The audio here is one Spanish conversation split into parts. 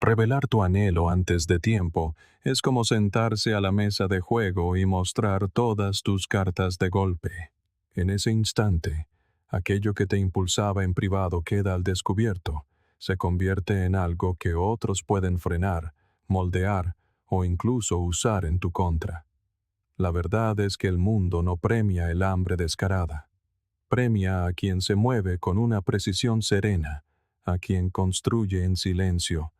Revelar tu anhelo antes de tiempo es como sentarse a la mesa de juego y mostrar todas tus cartas de golpe. En ese instante, aquello que te impulsaba en privado queda al descubierto, se convierte en algo que otros pueden frenar, moldear o incluso usar en tu contra. La verdad es que el mundo no premia el hambre descarada. Premia a quien se mueve con una precisión serena, a quien construye en silencio,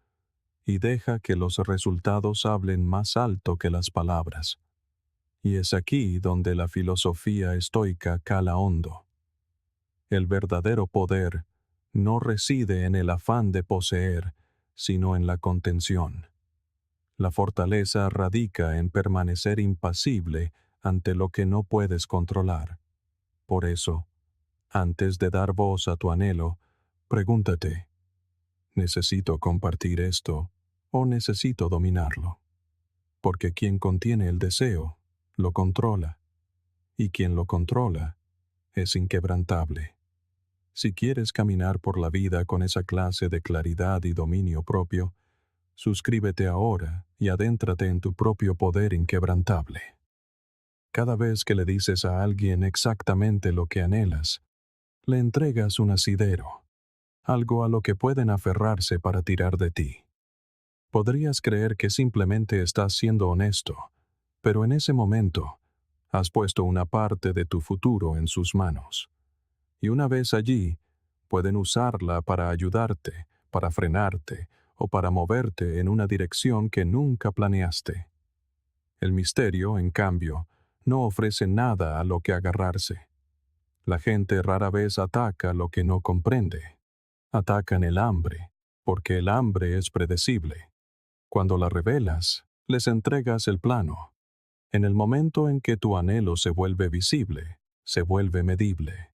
y deja que los resultados hablen más alto que las palabras. Y es aquí donde la filosofía estoica cala hondo. El verdadero poder no reside en el afán de poseer, sino en la contención. La fortaleza radica en permanecer impasible ante lo que no puedes controlar. Por eso, antes de dar voz a tu anhelo, pregúntate, ¿necesito compartir esto o necesito dominarlo? Porque quien contiene el deseo, lo controla, y quien lo controla es inquebrantable. Si quieres caminar por la vida con esa clase de claridad y dominio propio, suscríbete ahora y adéntrate en tu propio poder inquebrantable. Cada vez que le dices a alguien exactamente lo que anhelas, le entregas un asidero, algo a lo que pueden aferrarse para tirar de ti. Podrías creer que simplemente estás siendo honesto, pero en ese momento has puesto una parte de tu futuro en sus manos. Y una vez allí, pueden usarla para ayudarte, para frenarte o para moverte en una dirección que nunca planeaste. El misterio, en cambio, no ofrece nada a lo que agarrarse. La gente rara vez ataca lo que no comprende. Atacan el hambre, porque el hambre es predecible. Cuando la revelas, les entregas el plano. En el momento en que tu anhelo se vuelve visible, se vuelve medible.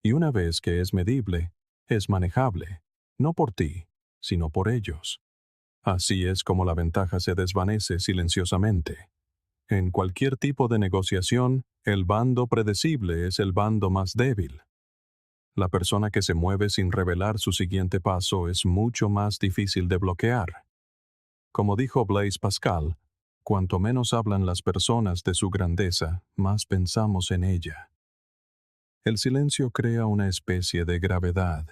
Y una vez que es medible, es manejable, no por ti, sino por ellos. Así es como la ventaja se desvanece silenciosamente. En cualquier tipo de negociación, el bando predecible es el bando más débil. La persona que se mueve sin revelar su siguiente paso es mucho más difícil de bloquear. Como dijo Blaise Pascal, cuanto menos hablan las personas de su grandeza, más pensamos en ella. El silencio crea una especie de gravedad.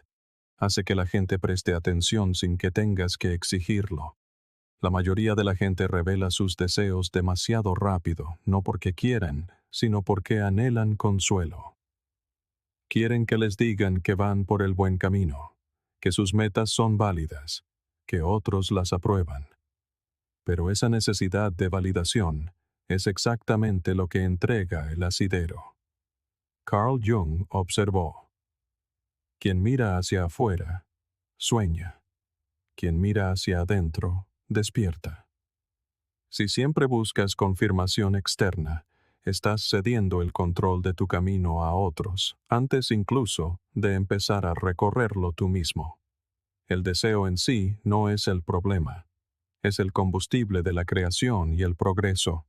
Hace que la gente preste atención sin que tengas que exigirlo. La mayoría de la gente revela sus deseos demasiado rápido, no porque quieran, sino porque anhelan consuelo. Quieren que les digan que van por el buen camino, que sus metas son válidas, que otros las aprueban. Pero esa necesidad de validación es exactamente lo que entrega el asidero. Carl Jung observó: quien mira hacia afuera, sueña. Quien mira hacia adentro, despierta. Si siempre buscas confirmación externa, estás cediendo el control de tu camino a otros, antes incluso de empezar a recorrerlo tú mismo. El deseo en sí no es el problema. Es el combustible de la creación y el progreso.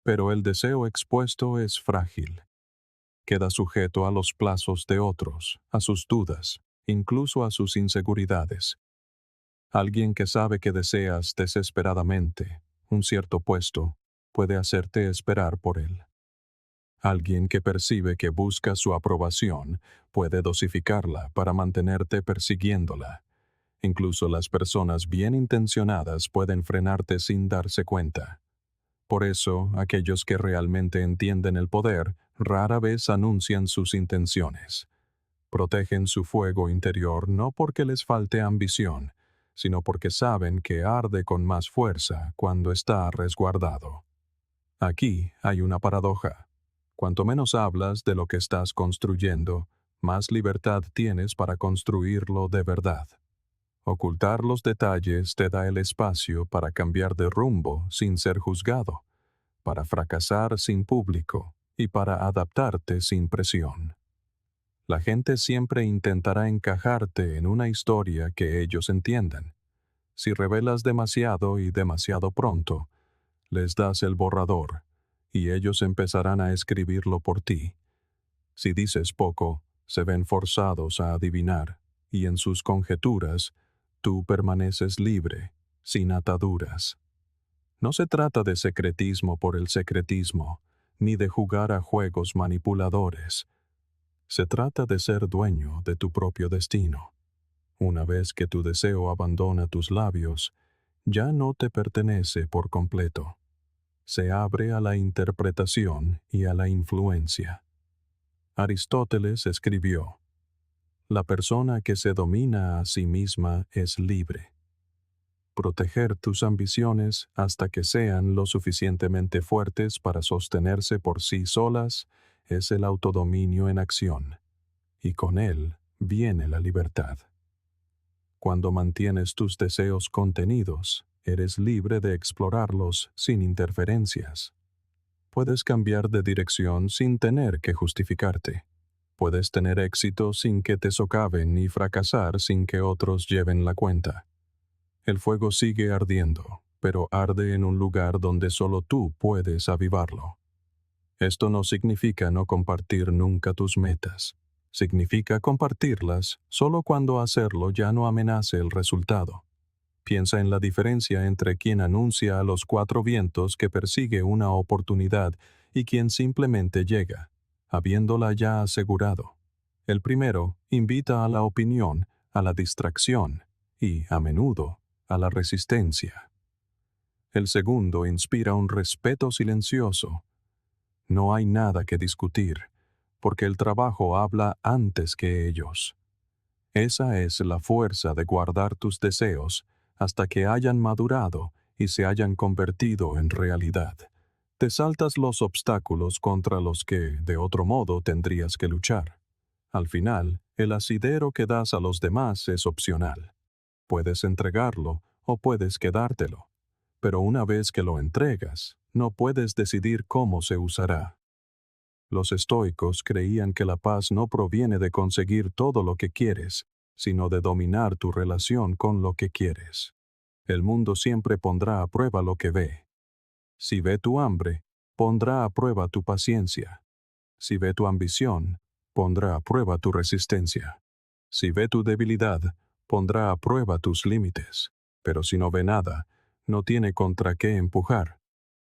Pero el deseo expuesto es frágil. Queda sujeto a los plazos de otros, a sus dudas, incluso a sus inseguridades. Alguien que sabe que deseas desesperadamente un cierto puesto puede hacerte esperar por él. Alguien que percibe que busca su aprobación puede dosificarla para mantenerte persiguiéndola. Incluso las personas bien intencionadas pueden frenarte sin darse cuenta. Por eso, aquellos que realmente entienden el poder rara vez anuncian sus intenciones. Protegen su fuego interior no porque les falte ambición, sino porque saben que arde con más fuerza cuando está resguardado. Aquí hay una paradoja. Cuanto menos hablas de lo que estás construyendo, más libertad tienes para construirlo de verdad. Ocultar los detalles te da el espacio para cambiar de rumbo sin ser juzgado, para fracasar sin público y para adaptarte sin presión. La gente siempre intentará encajarte en una historia que ellos entiendan. Si revelas demasiado y demasiado pronto, les das el borrador, y ellos empezarán a escribirlo por ti. Si dices poco, se ven forzados a adivinar, y en sus conjeturas, tú permaneces libre, sin ataduras. No se trata de secretismo por el secretismo, ni de jugar a juegos manipuladores. Se trata de ser dueño de tu propio destino. Una vez que tu deseo abandona tus labios, ya no te pertenece por completo. Se abre a la interpretación y a la influencia. Aristóteles escribió: la persona que se domina a sí misma es libre. Proteger tus ambiciones hasta que sean lo suficientemente fuertes para sostenerse por sí solas es el autodominio en acción, y con él viene la libertad. Cuando mantienes tus deseos contenidos, eres libre de explorarlos sin interferencias. Puedes cambiar de dirección sin tener que justificarte. Puedes tener éxito sin que te socaven y fracasar sin que otros lleven la cuenta. El fuego sigue ardiendo, pero arde en un lugar donde solo tú puedes avivarlo. Esto no significa no compartir nunca tus metas. Significa compartirlas solo cuando hacerlo ya no amenace el resultado. Piensa en la diferencia entre quien anuncia a los cuatro vientos que persigue una oportunidad y quien simplemente llega, habiéndola ya asegurado. El primero invita a la opinión, a la distracción y, a menudo, a la resistencia. El segundo inspira un respeto silencioso. No hay nada que discutir, porque el trabajo habla antes que ellos. Esa es la fuerza de guardar tus deseos hasta que hayan madurado y se hayan convertido en realidad. Te saltas los obstáculos contra los que, de otro modo, tendrías que luchar. Al final, el asidero que das a los demás es opcional. Puedes entregarlo o puedes quedártelo, pero una vez que lo entregas, no puedes decidir cómo se usará. Los estoicos creían que la paz no proviene de conseguir todo lo que quieres, sino de dominar tu relación con lo que quieres. El mundo siempre pondrá a prueba lo que ve. Si ve tu hambre, pondrá a prueba tu paciencia. Si ve tu ambición, pondrá a prueba tu resistencia. Si ve tu debilidad, pondrá a prueba tus límites. Pero si no ve nada, no tiene contra qué empujar.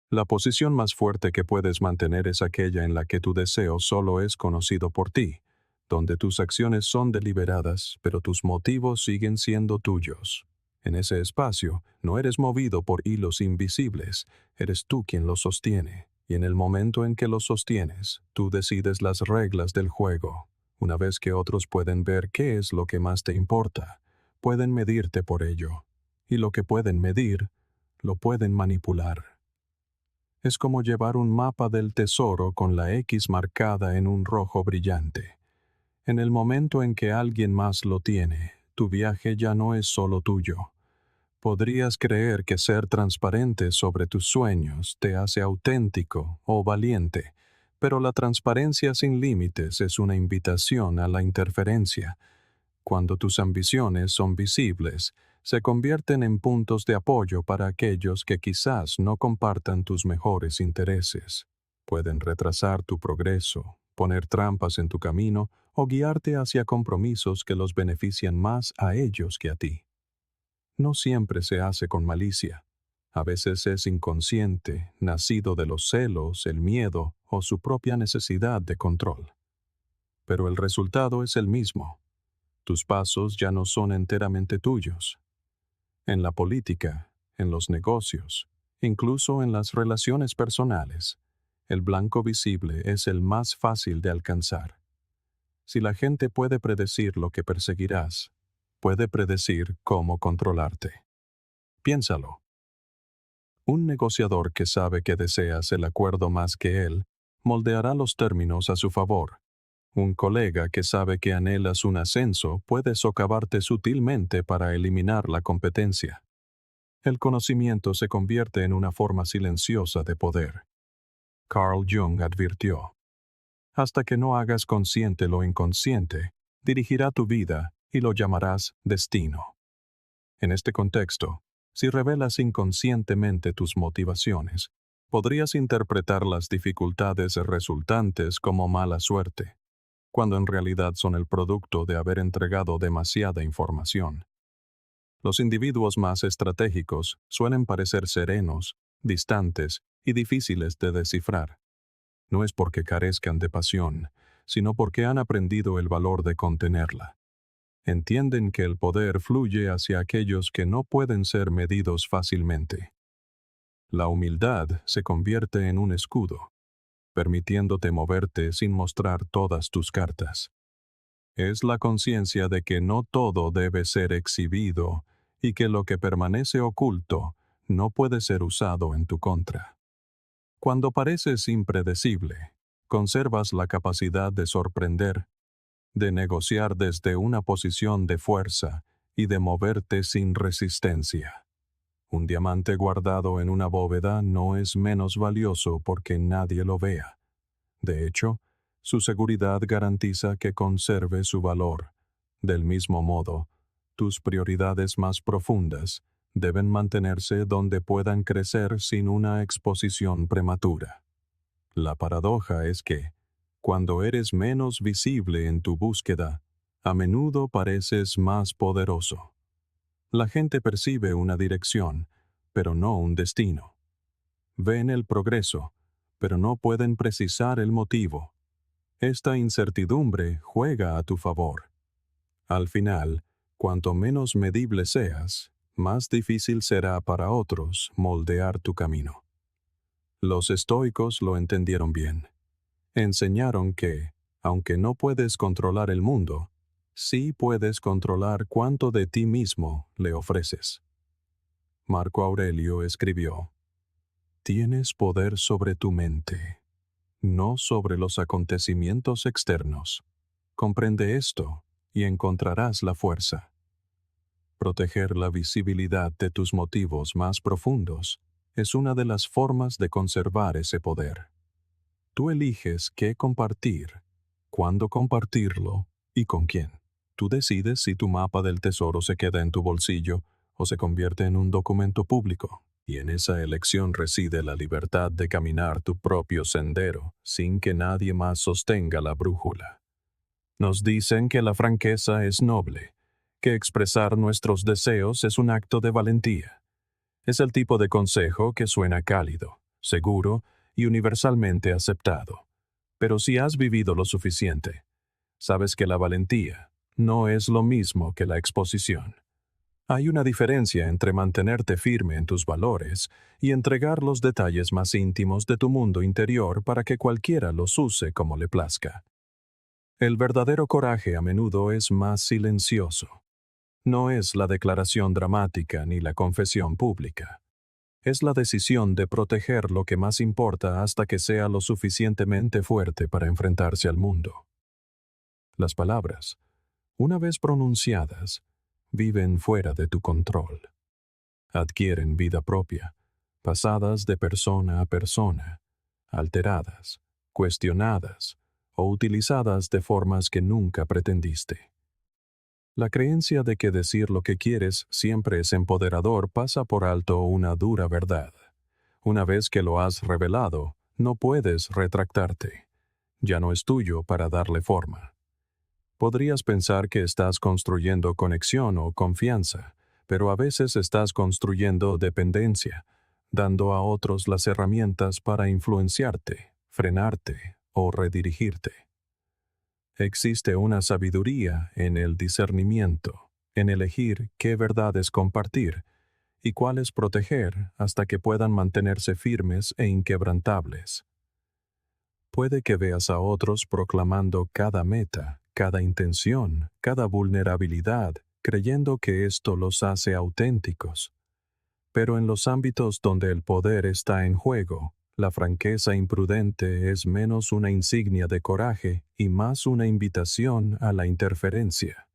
La posición más fuerte que puedes mantener es aquella en la que tu deseo solo es conocido por ti, donde tus acciones son deliberadas, pero tus motivos siguen siendo tuyos. En ese espacio, no eres movido por hilos invisibles, eres tú quien los sostiene, y en el momento en que los sostienes, tú decides las reglas del juego. Una vez que otros pueden ver qué es lo que más te importa, pueden medirte por ello, y lo que pueden medir, lo pueden manipular. Es como llevar un mapa del tesoro con la X marcada en un rojo brillante. En el momento en que alguien más lo tiene, tu viaje ya no es solo tuyo. Podrías creer que ser transparente sobre tus sueños te hace auténtico o valiente, pero la transparencia sin límites es una invitación a la interferencia. Cuando tus ambiciones son visibles, se convierten en puntos de apoyo para aquellos que quizás no compartan tus mejores intereses. Pueden retrasar tu progreso, poner trampas en tu camino o guiarte hacia compromisos que los benefician más a ellos que a ti. No siempre se hace con malicia. A veces es inconsciente, nacido de los celos, el miedo o su propia necesidad de control. Pero el resultado es el mismo. Tus pasos ya no son enteramente tuyos. En la política, en los negocios, incluso en las relaciones personales, el blanco visible es el más fácil de alcanzar. Si la gente puede predecir lo que perseguirás, puede predecir cómo controlarte. Piénsalo. Un negociador que sabe que deseas el acuerdo más que él, moldeará los términos a su favor. Un colega que sabe que anhelas un ascenso puede socavarte sutilmente para eliminar la competencia. El conocimiento se convierte en una forma silenciosa de poder. Carl Jung advirtió: hasta que no hagas consciente lo inconsciente, dirigirá tu vida y lo llamarás destino. En este contexto, si revelas inconscientemente tus motivaciones, podrías interpretar las dificultades resultantes como mala suerte, cuando en realidad son el producto de haber entregado demasiada información. Los individuos más estratégicos suelen parecer serenos, distantes y difíciles de descifrar. No es porque carezcan de pasión, sino porque han aprendido el valor de contenerla. Entienden que el poder fluye hacia aquellos que no pueden ser medidos fácilmente. La humildad se convierte en un escudo, permitiéndote moverte sin mostrar todas tus cartas. Es la conciencia de que no todo debe ser exhibido y que lo que permanece oculto no puede ser usado en tu contra. Cuando pareces impredecible, conservas la capacidad de sorprender, de negociar desde una posición de fuerza y de moverte sin resistencia. Un diamante guardado en una bóveda no es menos valioso porque nadie lo vea. De hecho, su seguridad garantiza que conserve su valor. Del mismo modo, tus prioridades más profundas deben mantenerse donde puedan crecer sin una exposición prematura. La paradoja es que, cuando eres menos visible en tu búsqueda, a menudo pareces más poderoso. La gente percibe una dirección, pero no un destino. Ven el progreso, pero no pueden precisar el motivo. Esta incertidumbre juega a tu favor. Al final, cuanto menos medible seas, más difícil será para otros moldear tu camino. Los estoicos lo entendieron bien. Enseñaron que, aunque no puedes controlar el mundo, sí puedes controlar cuánto de ti mismo le ofreces. Marco Aurelio escribió: "Tienes poder sobre tu mente, no sobre los acontecimientos externos. Comprende esto y encontrarás la fuerza". Proteger la visibilidad de tus motivos más profundos es una de las formas de conservar ese poder. Tú eliges qué compartir, cuándo compartirlo y con quién. Tú decides si tu mapa del tesoro se queda en tu bolsillo o se convierte en un documento público. Y en esa elección reside la libertad de caminar tu propio sendero sin que nadie más sostenga la brújula. Nos dicen que la franqueza es noble, que expresar nuestros deseos es un acto de valentía. Es el tipo de consejo que suena cálido, seguro y universalmente aceptado. Pero si has vivido lo suficiente, sabes que la valentía no es lo mismo que la exposición. Hay una diferencia entre mantenerte firme en tus valores y entregar los detalles más íntimos de tu mundo interior para que cualquiera los use como le plazca. El verdadero coraje a menudo es más silencioso. No es la declaración dramática ni la confesión pública. Es la decisión de proteger lo que más importa hasta que sea lo suficientemente fuerte para enfrentarse al mundo. Las palabras, una vez pronunciadas, viven fuera de tu control. Adquieren vida propia, pasadas de persona a persona, alteradas, cuestionadas o utilizadas de formas que nunca pretendiste. La creencia de que decir lo que quieres siempre es empoderador pasa por alto una dura verdad. Una vez que lo has revelado, no puedes retractarte. Ya no es tuyo para darle forma. Podrías pensar que estás construyendo conexión o confianza, pero a veces estás construyendo dependencia, dando a otros las herramientas para influenciarte, frenarte o redirigirte. Existe una sabiduría en el discernimiento, en elegir qué verdades compartir y cuáles proteger hasta que puedan mantenerse firmes e inquebrantables. Puede que veas a otros proclamando cada meta, cada intención, cada vulnerabilidad, creyendo que esto los hace auténticos. Pero en los ámbitos donde el poder está en juego, la franqueza imprudente es menos una insignia de coraje y más una invitación a la interferencia.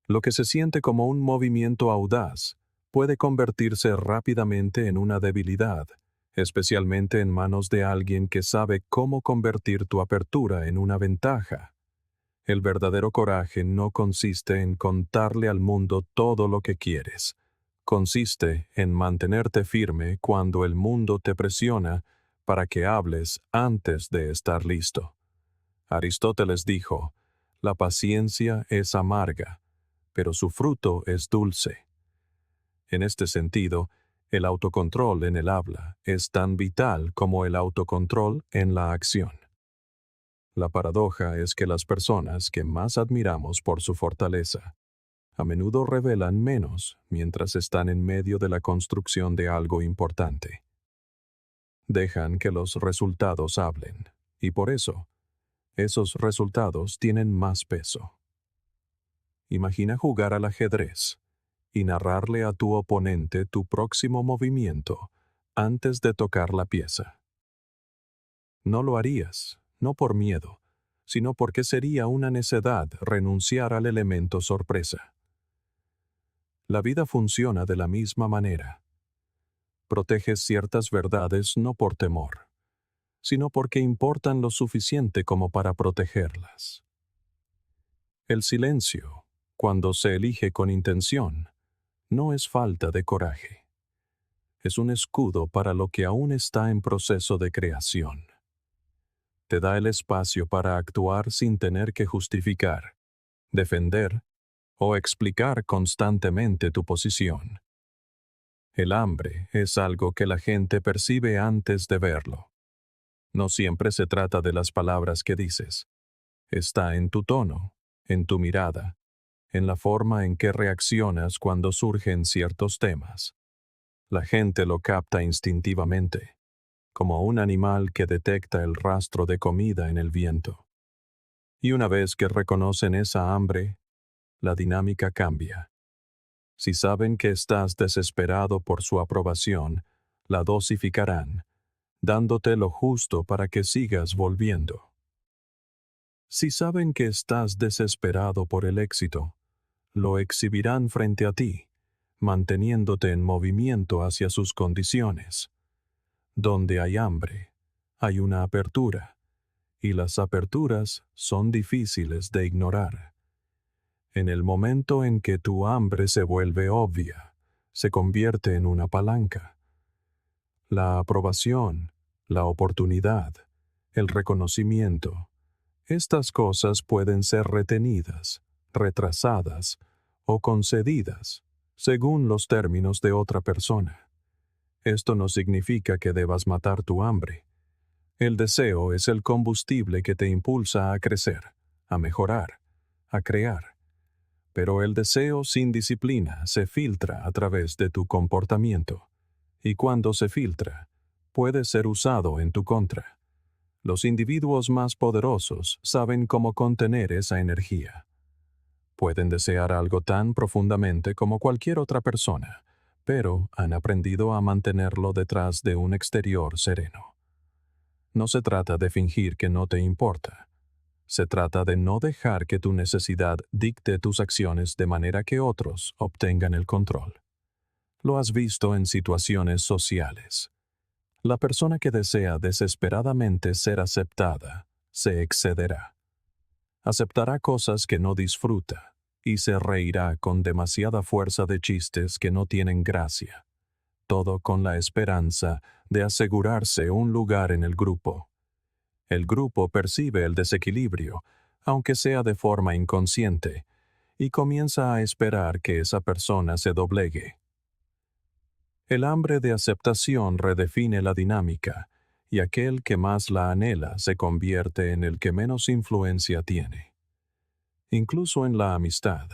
Lo que se siente como un movimiento audaz puede convertirse rápidamente en una debilidad, especialmente en manos de alguien que sabe cómo convertir tu apertura en una ventaja. El verdadero coraje no consiste en contarle al mundo todo lo que quieres. Consiste en mantenerte firme cuando el mundo te presiona para que hables antes de estar listo. Aristóteles dijo: "La paciencia es amarga, pero su fruto es dulce". En este sentido, el autocontrol en el habla es tan vital como el autocontrol en la acción. La paradoja es que las personas que más admiramos por su fortaleza, a menudo revelan menos mientras están en medio de la construcción de algo importante. Dejan que los resultados hablen, y por eso, esos resultados tienen más peso. Imagina jugar al ajedrez y narrarle a tu oponente tu próximo movimiento antes de tocar la pieza. No lo harías, no por miedo, sino porque sería una necedad renunciar al elemento sorpresa. La vida funciona de la misma manera. Proteges ciertas verdades no por temor, sino porque importan lo suficiente como para protegerlas. El silencio, cuando se elige con intención, no es falta de coraje. Es un escudo para lo que aún está en proceso de creación. Te da el espacio para actuar sin tener que justificar, defender o explicar constantemente tu posición. El hambre es algo que la gente percibe antes de verlo. No siempre se trata de las palabras que dices. Está en tu tono, en tu mirada, en la forma en que reaccionas cuando surgen ciertos temas. La gente lo capta instintivamente, como un animal que detecta el rastro de comida en el viento. Y una vez que reconocen esa hambre, la dinámica cambia. Si saben que estás desesperado por su aprobación, la dosificarán, dándote lo justo para que sigas volviendo. Si saben que estás desesperado por el éxito, lo exhibirán frente a ti, manteniéndote en movimiento hacia sus condiciones. Donde hay hambre, hay una apertura, y las aperturas son difíciles de ignorar. En el momento en que tu hambre se vuelve obvia, se convierte en una palanca. La aprobación, la oportunidad, el reconocimiento, estas cosas pueden ser retenidas, retrasadas o concedidas, según los términos de otra persona. Esto no significa que debas matar tu hambre. El deseo es el combustible que te impulsa a crecer, a mejorar, a crear. Pero el deseo sin disciplina se filtra a través de tu comportamiento, y cuando se filtra, puede ser usado en tu contra. Los individuos más poderosos saben cómo contener esa energía. Pueden desear algo tan profundamente como cualquier otra persona, pero han aprendido a mantenerlo detrás de un exterior sereno. No se trata de fingir que no te importa. Se trata de no dejar que tu necesidad dicte tus acciones de manera que otros obtengan el control. Lo has visto en situaciones sociales. La persona que desea desesperadamente ser aceptada se excederá. Aceptará cosas que no disfruta y se reirá con demasiada fuerza de chistes que no tienen gracia. Todo con la esperanza de asegurarse un lugar en el grupo. El grupo percibe el desequilibrio, aunque sea de forma inconsciente, y comienza a esperar que esa persona se doblegue. El hambre de aceptación redefine la dinámica, y aquel que más la anhela se convierte en el que menos influencia tiene. Incluso en la amistad,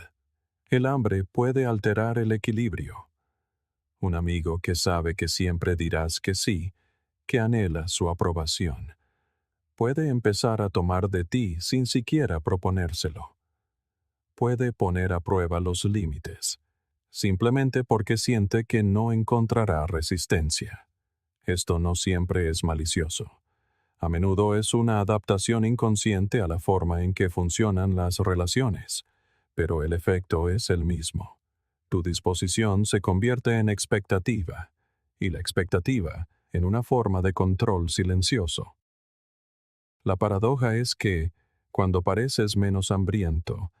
el hambre puede alterar el equilibrio. Un amigo que sabe que siempre dirás que sí, que anhela su aprobación, puede empezar a tomar de ti sin siquiera proponérselo. Puede poner a prueba los límites, simplemente porque siente que no encontrará resistencia. Esto no siempre es malicioso. A menudo es una adaptación inconsciente a la forma en que funcionan las relaciones, pero el efecto es el mismo. Tu disposición se convierte en expectativa, y la expectativa en una forma de control silencioso. La paradoja es que, cuando pareces menos hambriento,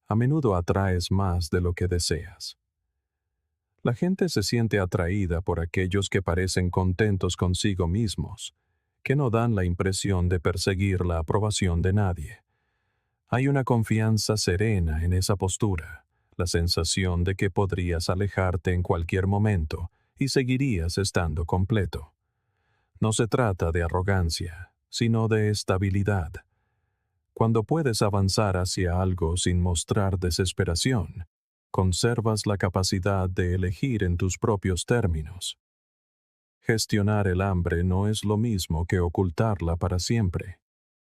a menudo atraes más de lo que deseas. La gente se siente atraída por aquellos que parecen contentos consigo mismos, que no dan la impresión de perseguir la aprobación de nadie. Hay una confianza serena en esa postura, la sensación de que podrías alejarte en cualquier momento y seguirías estando completo. No se trata de arrogancia, sino de estabilidad. Cuando puedes avanzar hacia algo sin mostrar desesperación, conservas la capacidad de elegir en tus propios términos. Gestionar el hambre no es lo mismo que ocultarla para siempre.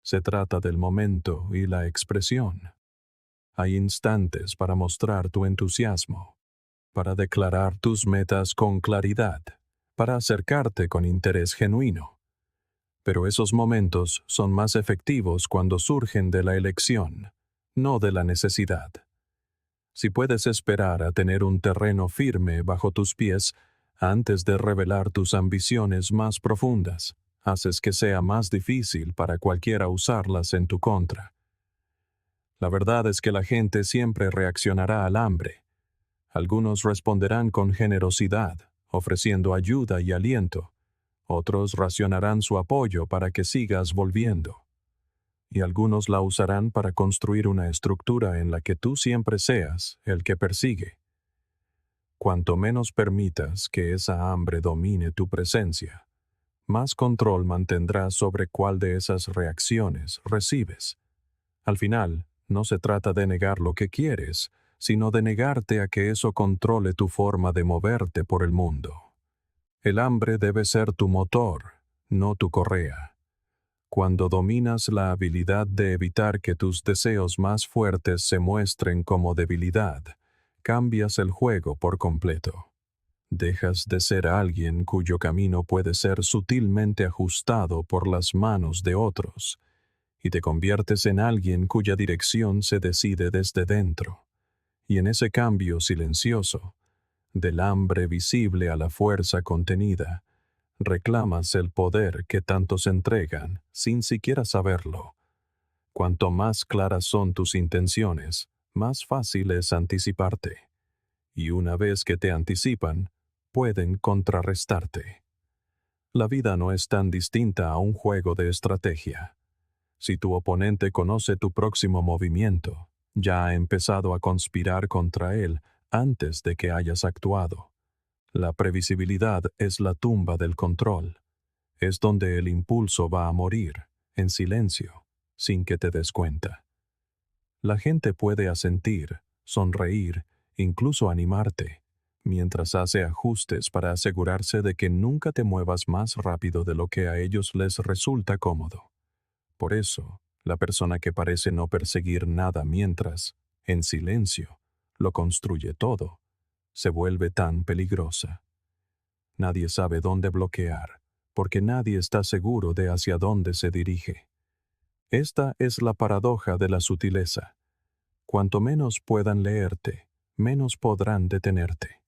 Se trata del momento y la expresión. Hay instantes para mostrar tu entusiasmo, para declarar tus metas con claridad, para acercarte con interés genuino. Pero esos momentos son más efectivos cuando surgen de la elección, no de la necesidad. Si puedes esperar a tener un terreno firme bajo tus pies antes de revelar tus ambiciones más profundas, haces que sea más difícil para cualquiera usarlas en tu contra. La verdad es que la gente siempre reaccionará al hambre. Algunos responderán con generosidad, ofreciendo ayuda y aliento. Otros racionarán su apoyo para que sigas volviendo. Y algunos la usarán para construir una estructura en la que tú siempre seas el que persigue. Cuanto menos permitas que esa hambre domine tu presencia, más control mantendrás sobre cuál de esas reacciones recibes. Al final, no se trata de negar lo que quieres, sino de negarte a que eso controle tu forma de moverte por el mundo. El hambre debe ser tu motor, no tu correa. Cuando dominas la habilidad de evitar que tus deseos más fuertes se muestren como debilidad, cambias el juego por completo. Dejas de ser alguien cuyo camino puede ser sutilmente ajustado por las manos de otros, y te conviertes en alguien cuya dirección se decide desde dentro. Y en ese cambio silencioso, del hambre visible a la fuerza contenida, reclamas el poder que tantos entregan sin siquiera saberlo. Cuanto más claras son tus intenciones, más fácil es anticiparte. Y una vez que te anticipan, pueden contrarrestarte. La vida no es tan distinta a un juego de estrategia. Si tu oponente conoce tu próximo movimiento, ya ha empezado a conspirar contra él antes de que hayas actuado. La previsibilidad es la tumba del control. Es donde el impulso va a morir, en silencio, sin que te des cuenta. La gente puede asentir, sonreír, incluso animarte, mientras hace ajustes para asegurarse de que nunca te muevas más rápido de lo que a ellos les resulta cómodo. Por eso, la persona que parece no perseguir nada mientras, en silencio, lo construye todo, se vuelve tan peligrosa. Nadie sabe dónde bloquear, porque nadie está seguro de hacia dónde se dirige. Esta es la paradoja de la sutileza. Cuanto menos puedan leerte, menos podrán detenerte.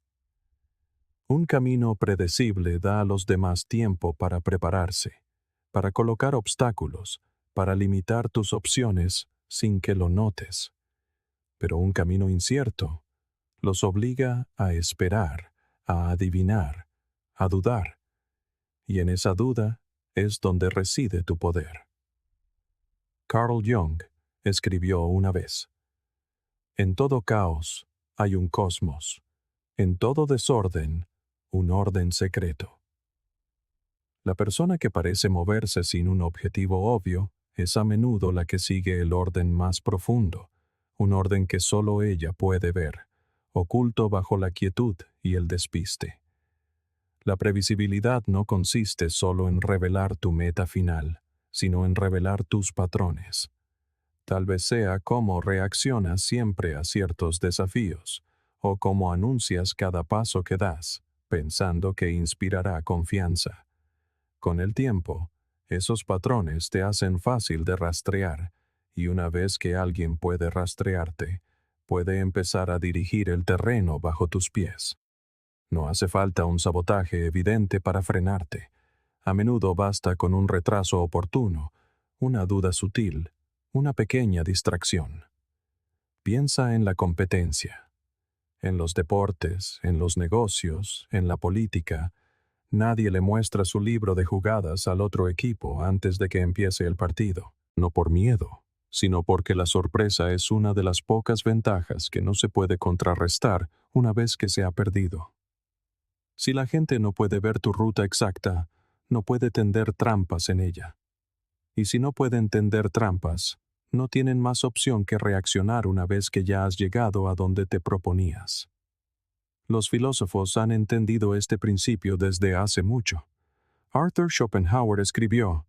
Un camino predecible da a los demás tiempo para prepararse, para colocar obstáculos, para limitar tus opciones sin que lo notes. Pero un camino incierto los obliga a esperar, a adivinar, a dudar. Y en esa duda es donde reside tu poder. Carl Jung escribió una vez: en todo caos hay un cosmos, en todo desorden un orden secreto. La persona que parece moverse sin un objetivo obvio es a menudo la que sigue el orden más profundo, un orden que solo ella puede ver, oculto bajo la quietud y el despiste. La previsibilidad no consiste solo en revelar tu meta final, sino en revelar tus patrones. Tal vez sea cómo reaccionas siempre a ciertos desafíos, o cómo anuncias cada paso que das, pensando que inspirará confianza. Con el tiempo, esos patrones te hacen fácil de rastrear, y una vez que alguien puede rastrearte, puede empezar a dirigir el terreno bajo tus pies. No hace falta un sabotaje evidente para frenarte. A menudo basta con un retraso oportuno, una duda sutil, una pequeña distracción. Piensa en la competencia. En los deportes, en los negocios, en la política. Nadie le muestra su libro de jugadas al otro equipo antes de que empiece el partido, no por miedo, sino porque la sorpresa es una de las pocas ventajas que no se puede contrarrestar una vez que se ha perdido. Si la gente no puede ver tu ruta exacta, no puede tender trampas en ella. Y si no pueden tender trampas, no tienen más opción que reaccionar una vez que ya has llegado a donde te proponías. Los filósofos han entendido este principio desde hace mucho. Arthur Schopenhauer escribió: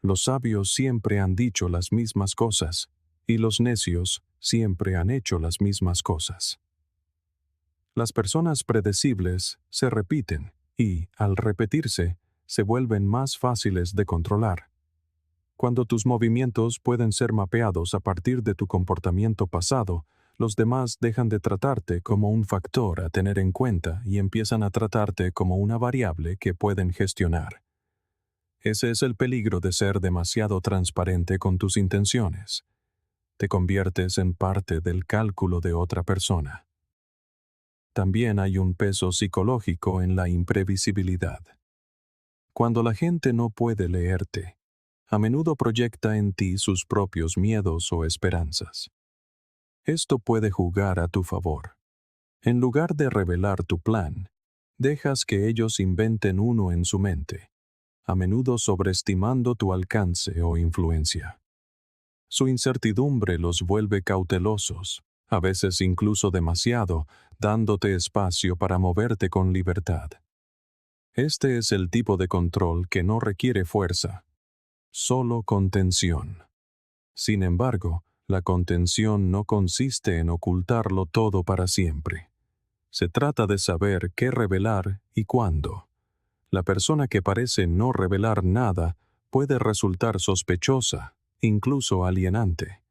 "Los sabios siempre han dicho las mismas cosas, y los necios siempre han hecho las mismas cosas". Las personas predecibles se repiten y, al repetirse, se vuelven más fáciles de controlar. Cuando tus movimientos pueden ser mapeados a partir de tu comportamiento pasado, los demás dejan de tratarte como un factor a tener en cuenta y empiezan a tratarte como una variable que pueden gestionar. Ese es el peligro de ser demasiado transparente con tus intenciones. Te conviertes en parte del cálculo de otra persona. También hay un peso psicológico en la imprevisibilidad. Cuando la gente no puede leerte, a menudo proyecta en ti sus propios miedos o esperanzas. Esto puede jugar a tu favor. En lugar de revelar tu plan, dejas que ellos inventen uno en su mente, a menudo sobreestimando tu alcance o influencia. Su incertidumbre los vuelve cautelosos, a veces incluso demasiado, dándote espacio para moverte con libertad. Este es el tipo de control que no requiere fuerza, solo contención. Sin embargo, la contención no consiste en ocultarlo todo para siempre. Se trata de saber qué revelar y cuándo. La persona que parece no revelar nada puede resultar sospechosa, incluso alienante.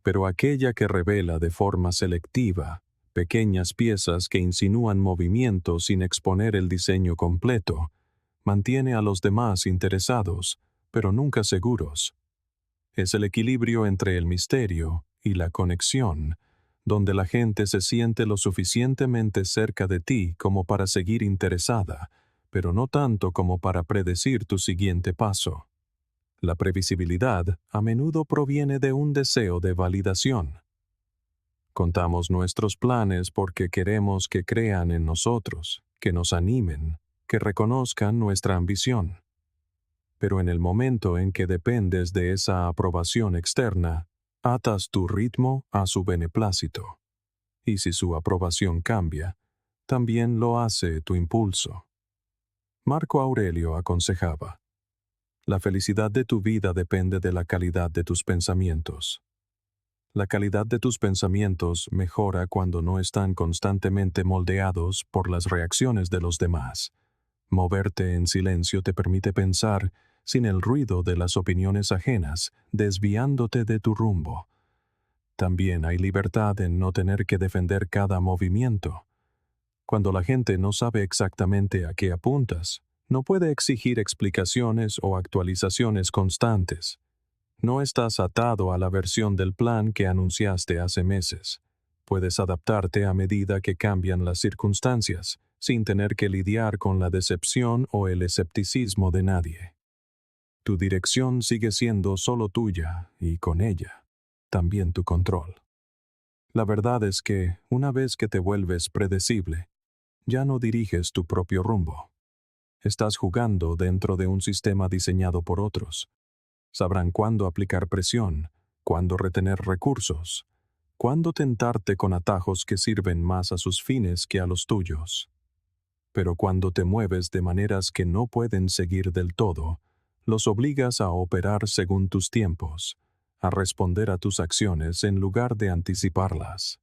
Pero aquella que revela de forma selectiva, pequeñas piezas que insinúan movimiento sin exponer el diseño completo, mantiene a los demás interesados, pero nunca seguros. Es el equilibrio entre el misterio y la conexión, donde la gente se siente lo suficientemente cerca de ti como para seguir interesada, pero no tanto como para predecir tu siguiente paso. La previsibilidad a menudo proviene de un deseo de validación. Contamos nuestros planes porque queremos que crean en nosotros, que nos animen, que reconozcan nuestra ambición. Pero en el momento en que dependes de esa aprobación externa, atas tu ritmo a su beneplácito. Y si su aprobación cambia, también lo hace tu impulso. Marco Aurelio aconsejaba: la felicidad de tu vida depende de la calidad de tus pensamientos. La calidad de tus pensamientos mejora cuando no están constantemente moldeados por las reacciones de los demás. Moverte en silencio te permite pensar sin el ruido de las opiniones ajenas, desviándote de tu rumbo. También hay libertad en no tener que defender cada movimiento. Cuando la gente no sabe exactamente a qué apuntas, no puede exigir explicaciones o actualizaciones constantes. No estás atado a la versión del plan que anunciaste hace meses. Puedes adaptarte a medida que cambian las circunstancias, sin tener que lidiar con la decepción o el escepticismo de nadie. Tu dirección sigue siendo solo tuya y con ella, también tu control. La verdad es que, una vez que te vuelves predecible, ya no diriges tu propio rumbo. Estás jugando dentro de un sistema diseñado por otros. Sabrán cuándo aplicar presión, cuándo retener recursos, cuándo tentarte con atajos que sirven más a sus fines que a los tuyos. Pero cuando te mueves de maneras que no pueden seguir del todo, los obligas a operar según tus tiempos, a responder a tus acciones en lugar de anticiparlas.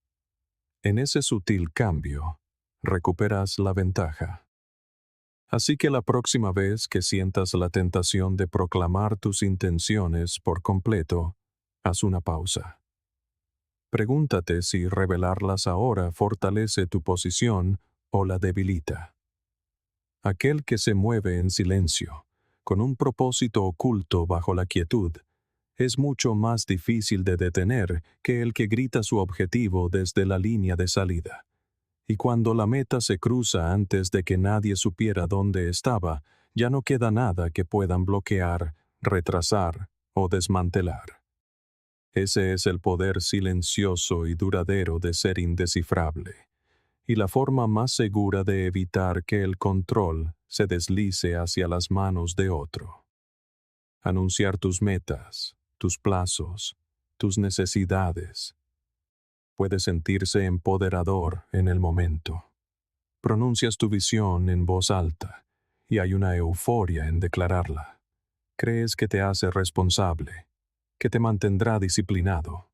En ese sutil cambio, recuperas la ventaja. Así que la próxima vez que sientas la tentación de proclamar tus intenciones por completo, haz una pausa. Pregúntate si revelarlas ahora fortalece tu posición o la debilita. Aquel que se mueve en silencio, con un propósito oculto bajo la quietud, es mucho más difícil de detener que el que grita su objetivo desde la línea de salida. Y cuando la meta se cruza antes de que nadie supiera dónde estaba, ya no queda nada que puedan bloquear, retrasar o desmantelar. Ese es el poder silencioso y duradero de ser indescifrable, y la forma más segura de evitar que el control se deslice hacia las manos de otro. Anunciar tus metas, tus plazos, tus necesidades. Puede sentirse empoderador en el momento. Pronuncias tu visión en voz alta, y hay una euforia en declararla. Crees que te hace responsable, que te mantendrá disciplinado.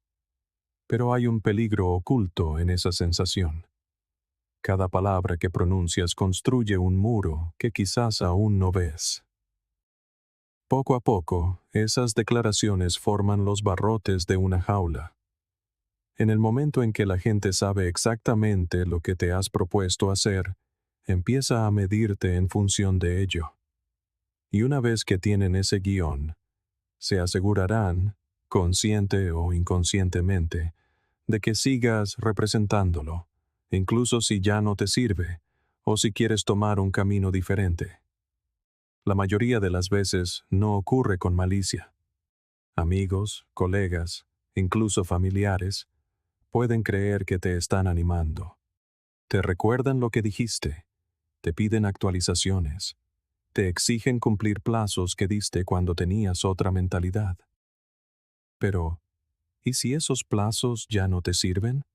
Pero hay un peligro oculto en esa sensación. Cada palabra que pronuncias construye un muro que quizás aún no ves. Poco a poco, esas declaraciones forman los barrotes de una jaula. En el momento en que la gente sabe exactamente lo que te has propuesto hacer, empieza a medirte en función de ello. Y una vez que tienen ese guión, se asegurarán, consciente o inconscientemente, de que sigas representándolo, incluso si ya no te sirve, o si quieres tomar un camino diferente. La mayoría de las veces no ocurre con malicia. Amigos, colegas, incluso familiares, pueden creer que te están animando. Te recuerdan lo que dijiste, te piden actualizaciones, te exigen cumplir plazos que diste cuando tenías otra mentalidad. Pero, ¿y si esos plazos ya no te sirven?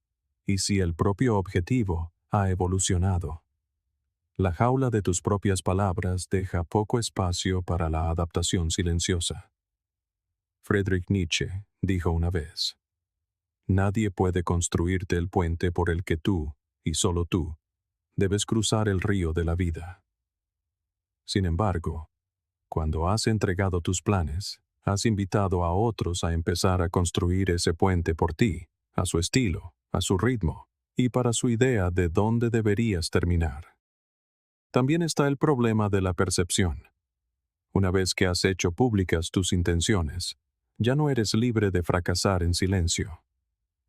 ¿Y si el propio objetivo ha evolucionado? La jaula de tus propias palabras deja poco espacio para la adaptación silenciosa. Friedrich Nietzsche dijo una vez: nadie puede construirte el puente por el que tú, y solo tú, debes cruzar el río de la vida. Sin embargo, cuando has entregado tus planes, has invitado a otros a empezar a construir ese puente por ti, a su estilo, a su ritmo, y para su idea de dónde deberías terminar. También está el problema de la percepción. Una vez que has hecho públicas tus intenciones, ya no eres libre de fracasar en silencio.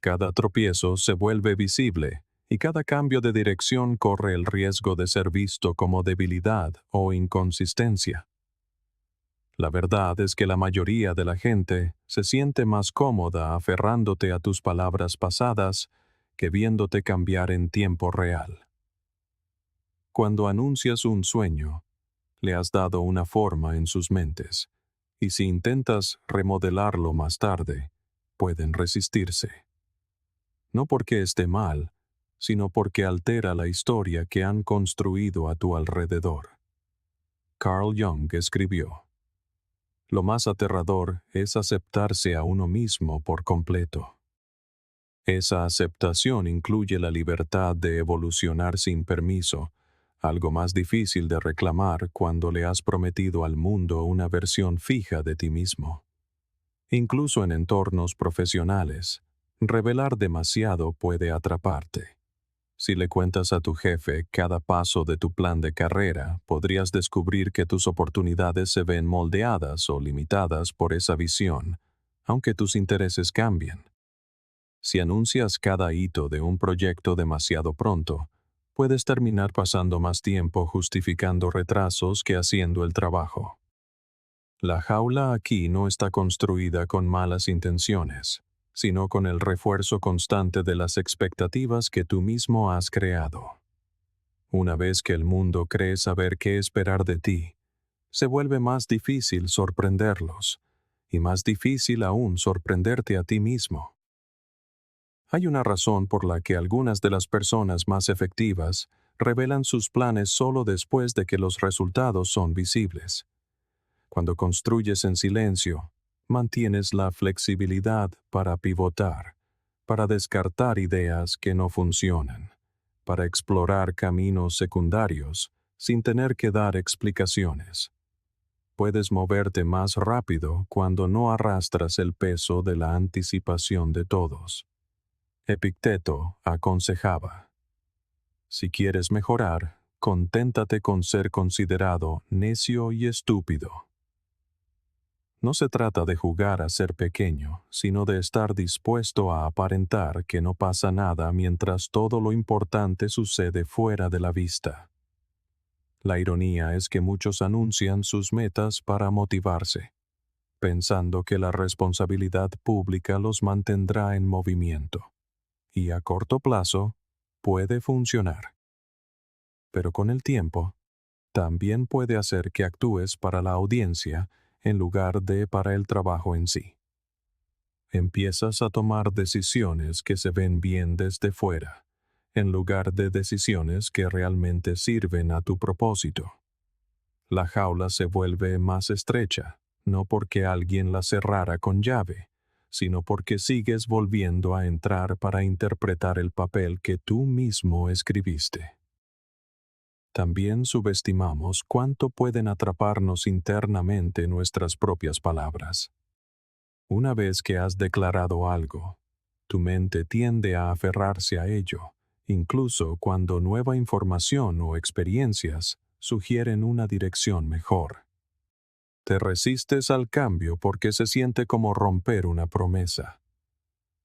Cada tropiezo se vuelve visible y cada cambio de dirección corre el riesgo de ser visto como debilidad o inconsistencia. La verdad es que la mayoría de la gente se siente más cómoda aferrándote a tus palabras pasadas que viéndote cambiar en tiempo real. Cuando anuncias un sueño, le has dado una forma en sus mentes, y si intentas remodelarlo más tarde, pueden resistirse. No porque esté mal, sino porque altera la historia que han construido a tu alrededor. Carl Jung escribió: lo más aterrador es aceptarse a uno mismo por completo. Esa aceptación incluye la libertad de evolucionar sin permiso, algo más difícil de reclamar cuando le has prometido al mundo una versión fija de ti mismo. Incluso en entornos profesionales, revelar demasiado puede atraparte. Si le cuentas a tu jefe cada paso de tu plan de carrera, podrías descubrir que tus oportunidades se ven moldeadas o limitadas por esa visión, aunque tus intereses cambien. Si anuncias cada hito de un proyecto demasiado pronto, puedes terminar pasando más tiempo justificando retrasos que haciendo el trabajo. La jaula aquí no está construida con malas intenciones, sino con el refuerzo constante de las expectativas que tú mismo has creado. Una vez que el mundo cree saber qué esperar de ti, se vuelve más difícil sorprenderlos, y más difícil aún sorprenderte a ti mismo. Hay una razón por la que algunas de las personas más efectivas revelan sus planes solo después de que los resultados son visibles. Cuando construyes en silencio, mantienes la flexibilidad para pivotar, para descartar ideas que no funcionan, para explorar caminos secundarios sin tener que dar explicaciones. Puedes moverte más rápido cuando no arrastras el peso de la anticipación de todos. Epicteto aconsejaba: si quieres mejorar, conténtate con ser considerado necio y estúpido. No se trata de jugar a ser pequeño, sino de estar dispuesto a aparentar que no pasa nada mientras todo lo importante sucede fuera de la vista. La ironía es que muchos anuncian sus metas para motivarse, pensando que la responsabilidad pública los mantendrá en movimiento. Y a corto plazo, puede funcionar. Pero con el tiempo, también puede hacer que actúes para la audiencia en lugar de para el trabajo en sí. Empiezas a tomar decisiones que se ven bien desde fuera, en lugar de decisiones que realmente sirven a tu propósito. La jaula se vuelve más estrecha, no porque alguien la cerrara con llave, sino porque sigues volviendo a entrar para interpretar el papel que tú mismo escribiste. También subestimamos cuánto pueden atraparnos internamente nuestras propias palabras. Una vez que has declarado algo, tu mente tiende a aferrarse a ello, incluso cuando nueva información o experiencias sugieren una dirección mejor. Te resistes al cambio porque se siente como romper una promesa,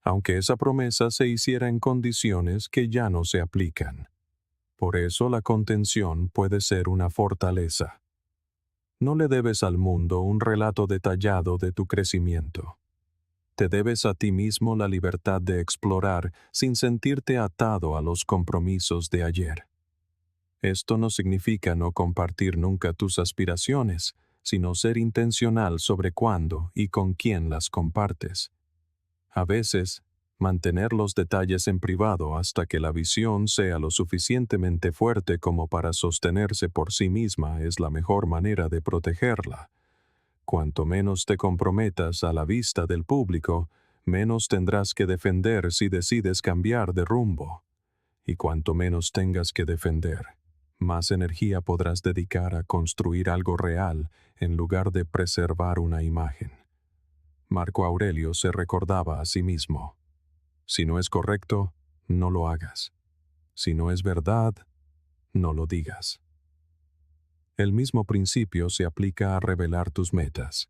aunque esa promesa se hiciera en condiciones que ya no se aplican. Por eso la contención puede ser una fortaleza. No le debes al mundo un relato detallado de tu crecimiento. Te debes a ti mismo la libertad de explorar sin sentirte atado a los compromisos de ayer. Esto no significa no compartir nunca tus aspiraciones, sino ser intencional sobre cuándo y con quién las compartes. A veces, mantener los detalles en privado hasta que la visión sea lo suficientemente fuerte como para sostenerse por sí misma es la mejor manera de protegerla. Cuanto menos te comprometas a la vista del público, menos tendrás que defender si decides cambiar de rumbo. Y cuanto menos tengas que defender, más energía podrás dedicar a construir algo real en lugar de preservar una imagen. Marco Aurelio se recordaba a sí mismo: si no es correcto, no lo hagas. Si no es verdad, no lo digas. El mismo principio se aplica a revelar tus metas.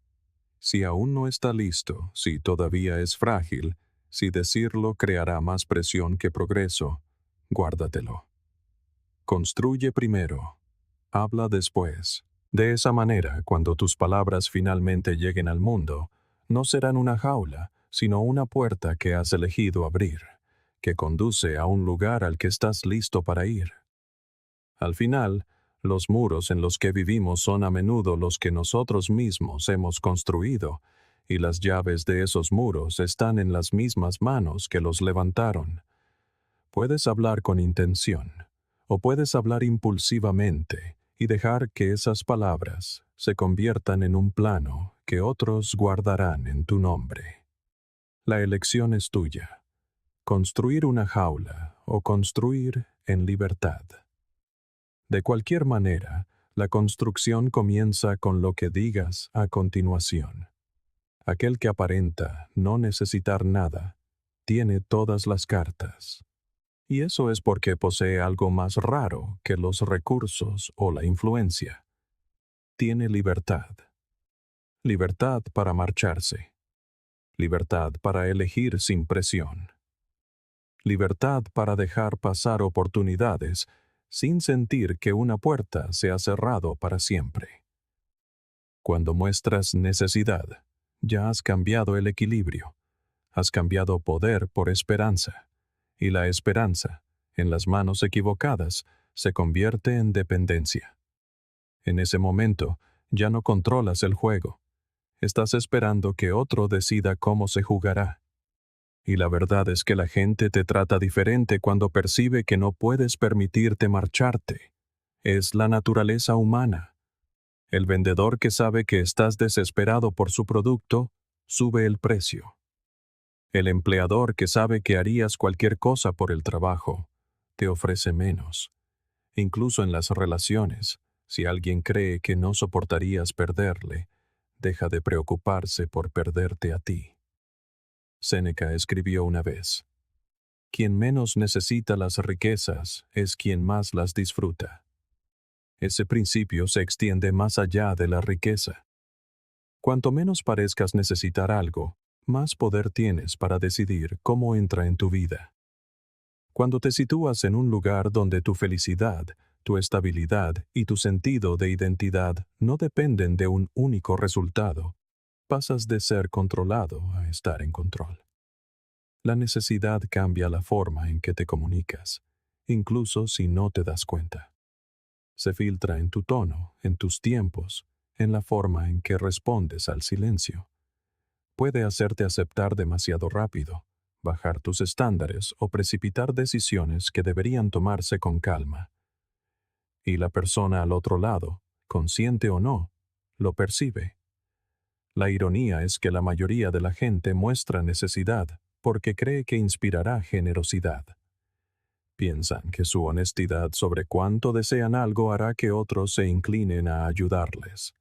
Si aún no está listo, si todavía es frágil, si decirlo creará más presión que progreso, guárdatelo. Construye primero, habla después. De esa manera, cuando tus palabras finalmente lleguen al mundo, no serán una jaula, sino una puerta que has elegido abrir, que conduce a un lugar al que estás listo para ir. Al final, los muros en los que vivimos son a menudo los que nosotros mismos hemos construido, y las llaves de esos muros están en las mismas manos que los levantaron. Puedes hablar con intención, o puedes hablar impulsivamente y dejar que esas palabras se conviertan en un plano que otros guardarán en tu nombre. La elección es tuya: construir una jaula o construir en libertad. De cualquier manera, la construcción comienza con lo que digas a continuación. Aquel que aparenta no necesitar nada, tiene todas las cartas. Y eso es porque posee algo más raro que los recursos o la influencia. Tiene libertad. Libertad para marcharse. Libertad para elegir sin presión. Libertad para dejar pasar oportunidades sin sentir que una puerta se ha cerrado para siempre. Cuando muestras necesidad, ya has cambiado el equilibrio. Has cambiado poder por esperanza. Y la esperanza, en las manos equivocadas, se convierte en dependencia. En ese momento, ya no controlas el juego. Estás esperando que otro decida cómo se jugará. Y la verdad es que la gente te trata diferente cuando percibe que no puedes permitirte marcharte. Es la naturaleza humana. El vendedor que sabe que estás desesperado por su producto, sube el precio. El empleador que sabe que harías cualquier cosa por el trabajo, te ofrece menos. Incluso en las relaciones, si alguien cree que no soportarías perderle, deja de preocuparse por perderte a ti. Séneca escribió una vez: quien menos necesita las riquezas es quien más las disfruta. Ese principio se extiende más allá de la riqueza. Cuanto menos parezcas necesitar algo, más poder tienes para decidir cómo entra en tu vida. Cuando te sitúas en un lugar donde tu felicidad, tu estabilidad y tu sentido de identidad no dependen de un único resultado, pasas de ser controlado a estar en control. La necesidad cambia la forma en que te comunicas, incluso si no te das cuenta. Se filtra en tu tono, en tus tiempos, en la forma en que respondes al silencio. Puede hacerte aceptar demasiado rápido, bajar tus estándares o precipitar decisiones que deberían tomarse con calma. Y la persona al otro lado, consciente o no, lo percibe. La ironía es que la mayoría de la gente muestra necesidad porque cree que inspirará generosidad. Piensan que su honestidad sobre cuánto desean algo hará que otros se inclinen a ayudarles.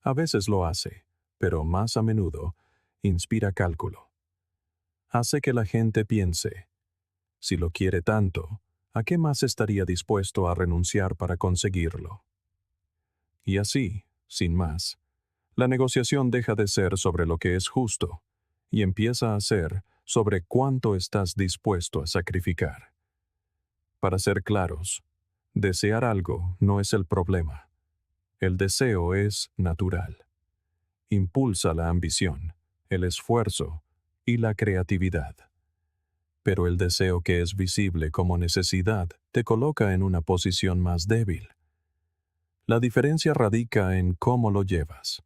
A veces lo hace, pero más a menudo inspira cálculo. Hace que la gente piense, si lo quiere tanto, ¿a qué más estaría dispuesto a renunciar para conseguirlo? Y así, sin más, la negociación deja de ser sobre lo que es justo y empieza a ser sobre cuánto estás dispuesto a sacrificar. Para ser claros, desear algo no es el problema. El deseo es natural. Impulsa la ambición, el esfuerzo y la creatividad. Pero el deseo que es visible como necesidad te coloca en una posición más débil. La diferencia radica en cómo lo llevas.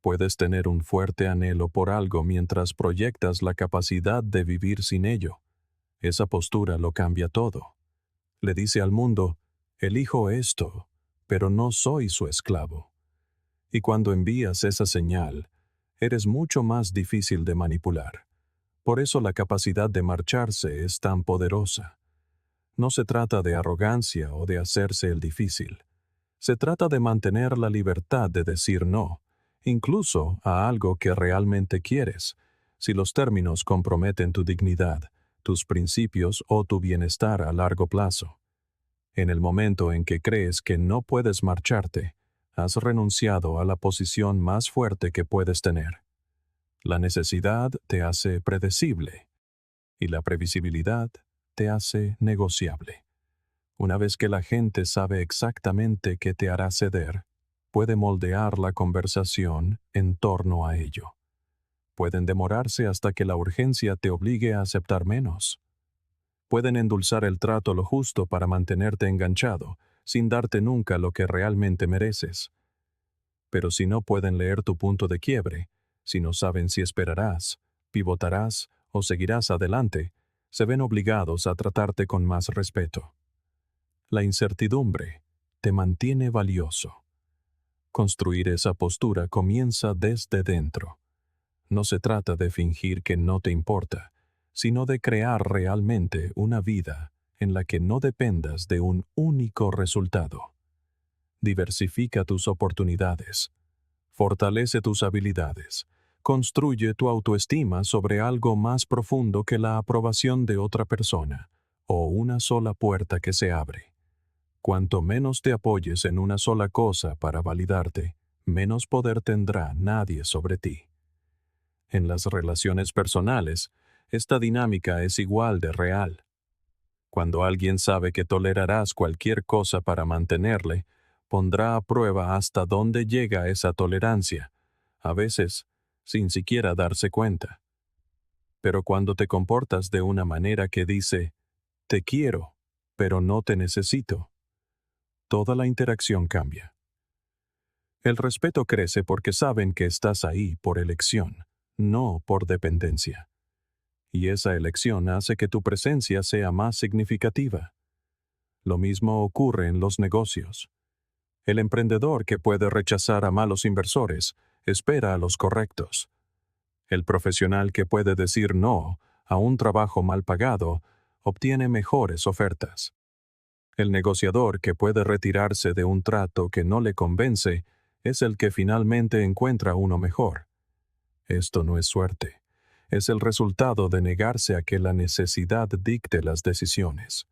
Puedes tener un fuerte anhelo por algo mientras proyectas la capacidad de vivir sin ello. Esa postura lo cambia todo. Le dice al mundo, elijo esto, pero no soy su esclavo. Y cuando envías esa señal, eres mucho más difícil de manipular. Por eso la capacidad de marcharse es tan poderosa. No se trata de arrogancia o de hacerse el difícil. Se trata de mantener la libertad de decir no, incluso a algo que realmente quieres, si los términos comprometen tu dignidad, tus principios o tu bienestar a largo plazo. En el momento en que crees que no puedes marcharte, has renunciado a la posición más fuerte que puedes tener. La necesidad te hace predecible y la previsibilidad te hace negociable. Una vez que la gente sabe exactamente qué te hará ceder, puede moldear la conversación en torno a ello. Pueden demorarse hasta que la urgencia te obligue a aceptar menos. Pueden endulzar el trato lo justo para mantenerte enganchado, sin darte nunca lo que realmente mereces. Pero si no pueden leer tu punto de quiebre, si no saben si esperarás, pivotarás o seguirás adelante, se ven obligados a tratarte con más respeto. La incertidumbre te mantiene valioso. Construir esa postura comienza desde dentro. No se trata de fingir que no te importa, sino de crear realmente una vida en la que no dependas de un único resultado. Diversifica tus oportunidades. Fortalece tus habilidades. Construye tu autoestima sobre algo más profundo que la aprobación de otra persona o una sola puerta que se abre. Cuanto menos te apoyes en una sola cosa para validarte, menos poder tendrá nadie sobre ti. En las relaciones personales, esta dinámica es igual de real. Cuando alguien sabe que tolerarás cualquier cosa para mantenerle, pondrá a prueba hasta dónde llega esa tolerancia, a veces sin siquiera darse cuenta. Pero cuando te comportas de una manera que dice, te quiero, pero no te necesito, toda la interacción cambia. El respeto crece porque saben que estás ahí por elección, no por dependencia. Y esa elección hace que tu presencia sea más significativa. Lo mismo ocurre en los negocios. El emprendedor que puede rechazar a malos inversores espera a los correctos. El profesional que puede decir no a un trabajo mal pagado obtiene mejores ofertas. El negociador que puede retirarse de un trato que no le convence es el que finalmente encuentra uno mejor. Esto no es suerte. Es el resultado de negarse a que la necesidad dicte las decisiones.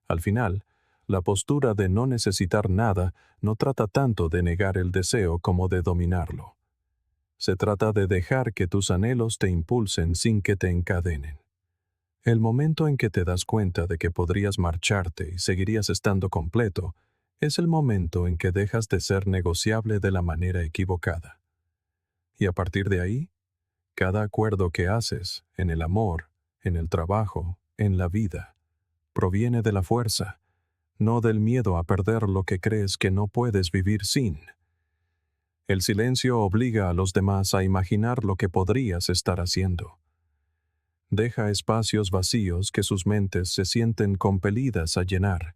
Al final, la postura de no necesitar nada no trata tanto de negar el deseo como de dominarlo. Se trata de dejar que tus anhelos te impulsen sin que te encadenen. El momento en que te das cuenta de que podrías marcharte y seguirías estando completo, es el momento en que dejas de ser negociable de la manera equivocada. Y a partir de ahí, cada acuerdo que haces, en el amor, en el trabajo, en la vida, proviene de la fuerza, no del miedo a perder lo que crees que no puedes vivir sin. El silencio obliga a los demás a imaginar lo que podrías estar haciendo. Deja espacios vacíos que sus mentes se sienten compelidas a llenar,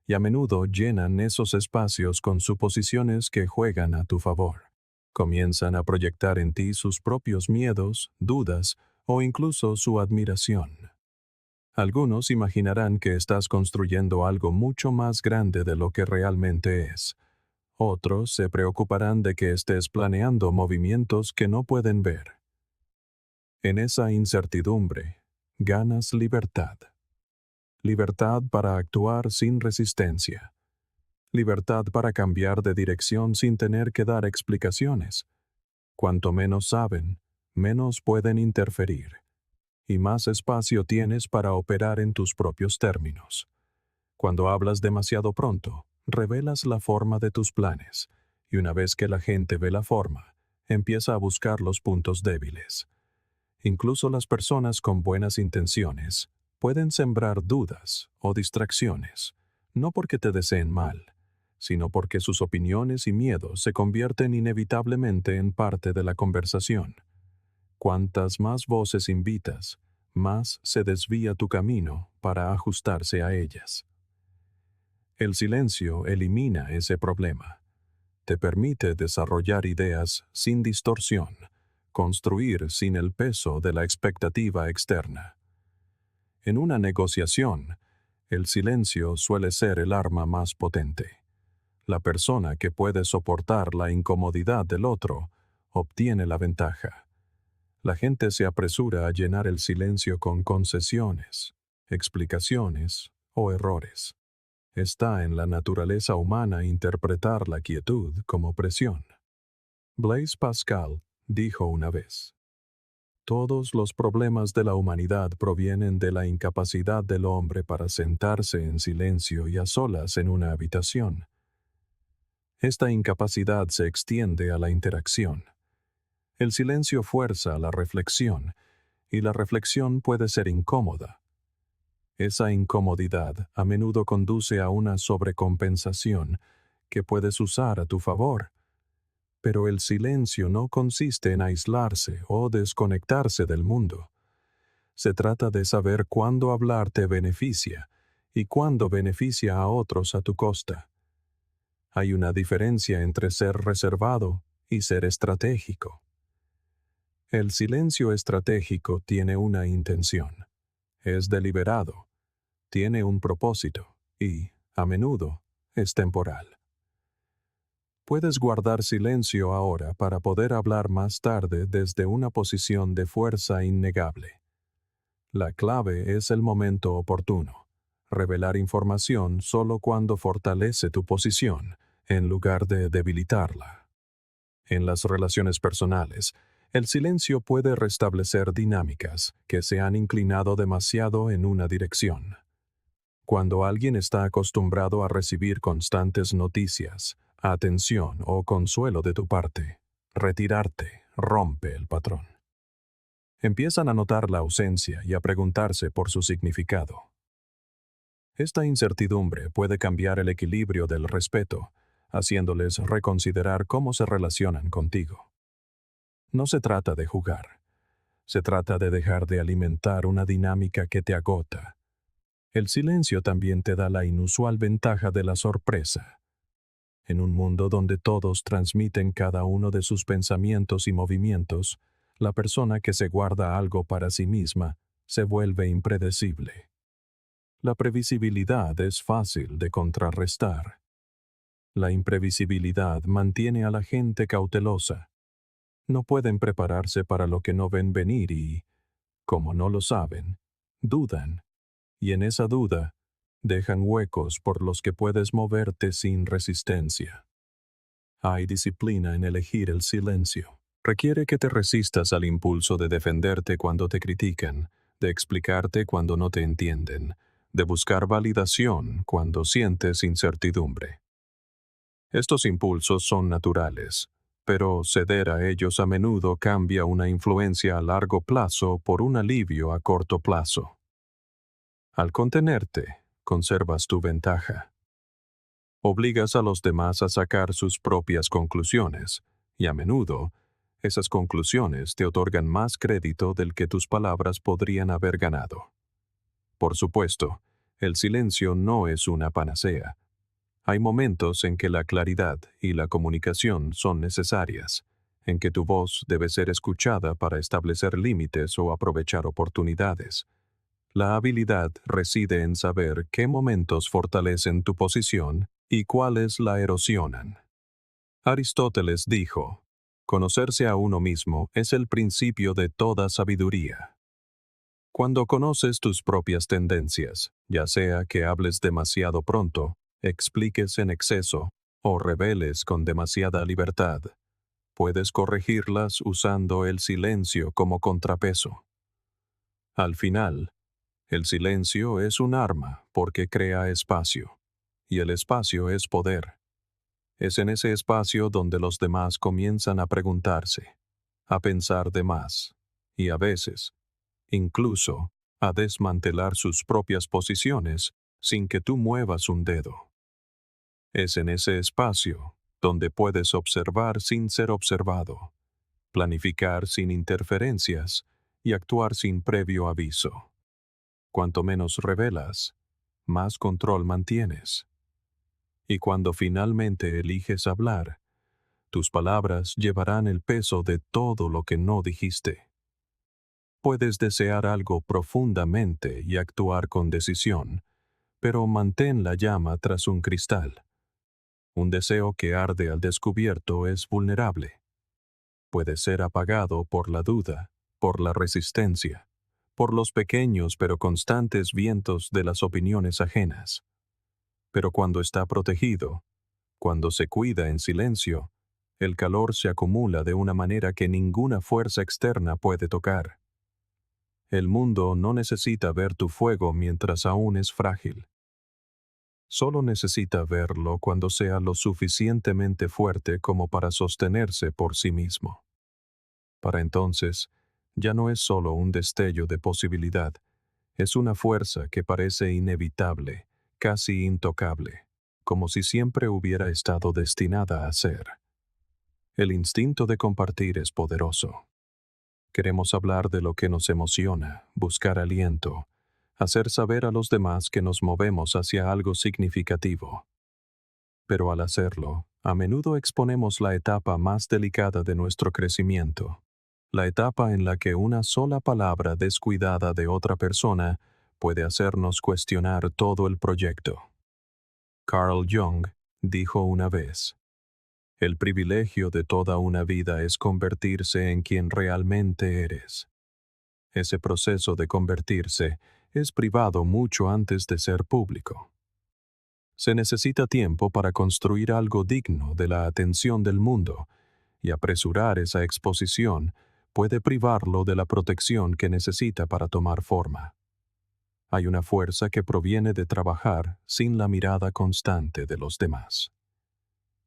y a menudo llenan esos espacios con suposiciones que juegan a tu favor. Comienzan a proyectar en ti sus propios miedos, dudas o incluso su admiración. Algunos imaginarán que estás construyendo algo mucho más grande de lo que realmente es. Otros se preocuparán de que estés planeando movimientos que no pueden ver. En esa incertidumbre, ganas libertad. Libertad para actuar sin resistencia. Libertad para cambiar de dirección sin tener que dar explicaciones. Cuanto menos saben, menos pueden interferir. Y más espacio tienes para operar en tus propios términos. Cuando hablas demasiado pronto, revelas la forma de tus planes, y una vez que la gente ve la forma, empieza a buscar los puntos débiles. Incluso las personas con buenas intenciones pueden sembrar dudas o distracciones, no porque te deseen mal, sino porque sus opiniones y miedos se convierten inevitablemente en parte de la conversación. Cuantas más voces invitas, más se desvía tu camino para ajustarse a ellas. El silencio elimina ese problema. Te permite desarrollar ideas sin distorsión, construir sin el peso de la expectativa externa. En una negociación, el silencio suele ser el arma más potente. La persona que puede soportar la incomodidad del otro obtiene la ventaja. La gente se apresura a llenar el silencio con concesiones, explicaciones o errores. Está en la naturaleza humana interpretar la quietud como presión. Blaise Pascal dijo una vez: todos los problemas de la humanidad provienen de la incapacidad del hombre para sentarse en silencio y a solas en una habitación. Esta incapacidad se extiende a la interacción. El silencio fuerza la reflexión, y la reflexión puede ser incómoda. Esa incomodidad a menudo conduce a una sobrecompensación que puedes usar a tu favor. Pero el silencio no consiste en aislarse o desconectarse del mundo. Se trata de saber cuándo hablar te beneficia y cuándo beneficia a otros a tu costa. Hay una diferencia entre ser reservado y ser estratégico. El silencio estratégico tiene una intención. Es deliberado, tiene un propósito y, a menudo, es temporal. Puedes guardar silencio ahora para poder hablar más tarde desde una posición de fuerza innegable. La clave es el momento oportuno. Revelar información solo cuando fortalece tu posición, en lugar de debilitarla. En las relaciones personales, el silencio puede restablecer dinámicas que se han inclinado demasiado en una dirección. Cuando alguien está acostumbrado a recibir constantes noticias, atención o consuelo de tu parte, retirarte rompe el patrón. Empiezan a notar la ausencia y a preguntarse por su significado. Esta incertidumbre puede cambiar el equilibrio del respeto, haciéndoles reconsiderar cómo se relacionan contigo. No se trata de jugar. Se trata de dejar de alimentar una dinámica que te agota. El silencio también te da la inusual ventaja de la sorpresa. En un mundo donde todos transmiten cada uno de sus pensamientos y movimientos, la persona que se guarda algo para sí misma se vuelve impredecible. La previsibilidad es fácil de contrarrestar. La imprevisibilidad mantiene a la gente cautelosa. No pueden prepararse para lo que no ven venir y, como no lo saben, dudan. Y en esa duda, dejan huecos por los que puedes moverte sin resistencia. Hay disciplina en elegir el silencio. Requiere que te resistas al impulso de defenderte cuando te critican, de explicarte cuando no te entienden, de buscar validación cuando sientes incertidumbre. Estos impulsos son naturales, pero ceder a ellos a menudo cambia una influencia a largo plazo por un alivio a corto plazo. Al contenerte, conservas tu ventaja. Obligas a los demás a sacar sus propias conclusiones, y a menudo, esas conclusiones te otorgan más crédito del que tus palabras podrían haber ganado. Por supuesto, el silencio no es una panacea. Hay momentos en que la claridad y la comunicación son necesarias, en que tu voz debe ser escuchada para establecer límites o aprovechar oportunidades. La habilidad reside en saber qué momentos fortalecen tu posición y cuáles la erosionan. Aristóteles dijo, conocerse a uno mismo es el principio de toda sabiduría. Cuando conoces tus propias tendencias, ya sea que hables demasiado pronto, expliques en exceso o reveles con demasiada libertad, puedes corregirlas usando el silencio como contrapeso. Al final, el silencio es un arma porque crea espacio, y el espacio es poder. Es en ese espacio donde los demás comienzan a preguntarse, a pensar de más, y a veces, incluso, a desmantelar sus propias posiciones sin que tú muevas un dedo. Es en ese espacio donde puedes observar sin ser observado, planificar sin interferencias y actuar sin previo aviso. Cuanto menos revelas, más control mantienes. Y cuando finalmente eliges hablar, tus palabras llevarán el peso de todo lo que no dijiste. Puedes desear algo profundamente y actuar con decisión, pero mantén la llama tras un cristal. Un deseo que arde al descubierto es vulnerable. Puede ser apagado por la duda, por la resistencia, por los pequeños pero constantes vientos de las opiniones ajenas. Pero cuando está protegido, cuando se cuida en silencio, el calor se acumula de una manera que ninguna fuerza externa puede tocar. El mundo no necesita ver tu fuego mientras aún es frágil. Solo necesita verlo cuando sea lo suficientemente fuerte como para sostenerse por sí mismo. Para entonces, ya no es solo un destello de posibilidad, es una fuerza que parece inevitable, casi intocable, como si siempre hubiera estado destinada a ser. El instinto de compartir es poderoso. Queremos hablar de lo que nos emociona, buscar aliento, hacer saber a los demás que nos movemos hacia algo significativo. Pero al hacerlo, a menudo exponemos la etapa más delicada de nuestro crecimiento, la etapa en la que una sola palabra descuidada de otra persona puede hacernos cuestionar todo el proyecto. Carl Jung dijo una vez, el privilegio de toda una vida es convertirse en quien realmente eres. Ese proceso de convertirse es privado mucho antes de ser público. Se necesita tiempo para construir algo digno de la atención del mundo, y apresurar esa exposición puede privarlo de la protección que necesita para tomar forma. Hay una fuerza que proviene de trabajar sin la mirada constante de los demás.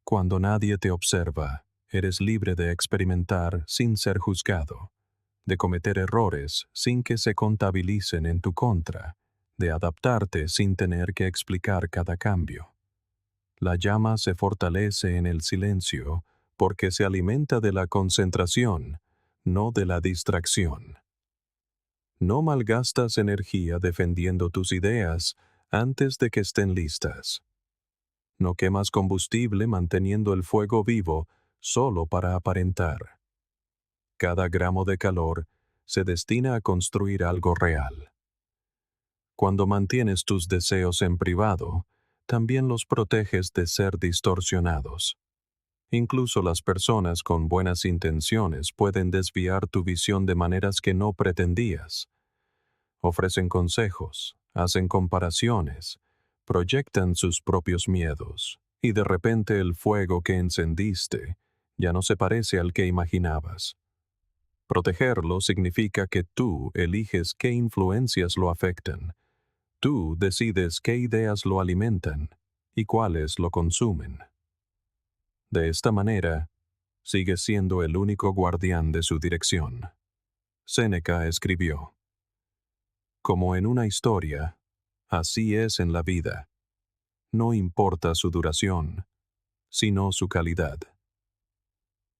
Cuando nadie te observa, eres libre de experimentar sin ser juzgado, de cometer errores sin que se contabilicen en tu contra, de adaptarte sin tener que explicar cada cambio. La llama se fortalece en el silencio porque se alimenta de la concentración, no de la distracción. No malgastas energía defendiendo tus ideas antes de que estén listas. No quemas combustible manteniendo el fuego vivo solo para aparentar. Cada gramo de calor se destina a construir algo real. Cuando mantienes tus deseos en privado, también los proteges de ser distorsionados. Incluso las personas con buenas intenciones pueden desviar tu visión de maneras que no pretendías. Ofrecen consejos, hacen comparaciones, proyectan sus propios miedos, y de repente el fuego que encendiste ya no se parece al que imaginabas. Protegerlo significa que tú eliges qué influencias lo afectan. Tú decides qué ideas lo alimentan y cuáles lo consumen. De esta manera, sigues siendo el único guardián de su dirección. Séneca escribió: como en una historia, así es en la vida. No importa su duración, sino su calidad.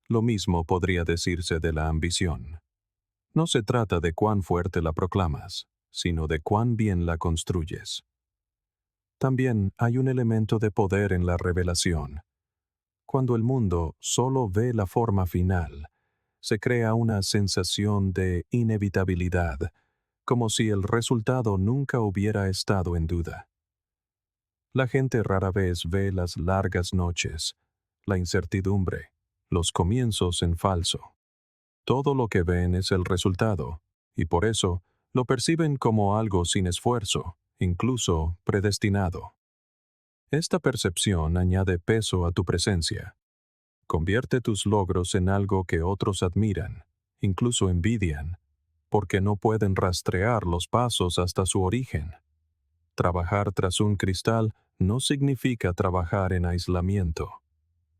Lo mismo podría decirse de la ambición. No se trata de cuán fuerte la proclamas, sino de cuán bien la construyes. También hay un elemento de poder en la revelación. Cuando el mundo solo ve la forma final, se crea una sensación de inevitabilidad, como si el resultado nunca hubiera estado en duda. La gente rara vez ve las largas noches, la incertidumbre, los comienzos en falso. Todo lo que ven es el resultado, y por eso lo perciben como algo sin esfuerzo, incluso predestinado. Esta percepción añade peso a tu presencia. Convierte tus logros en algo que otros admiran, incluso envidian, porque no pueden rastrear los pasos hasta su origen. Trabajar tras un cristal no significa trabajar en aislamiento.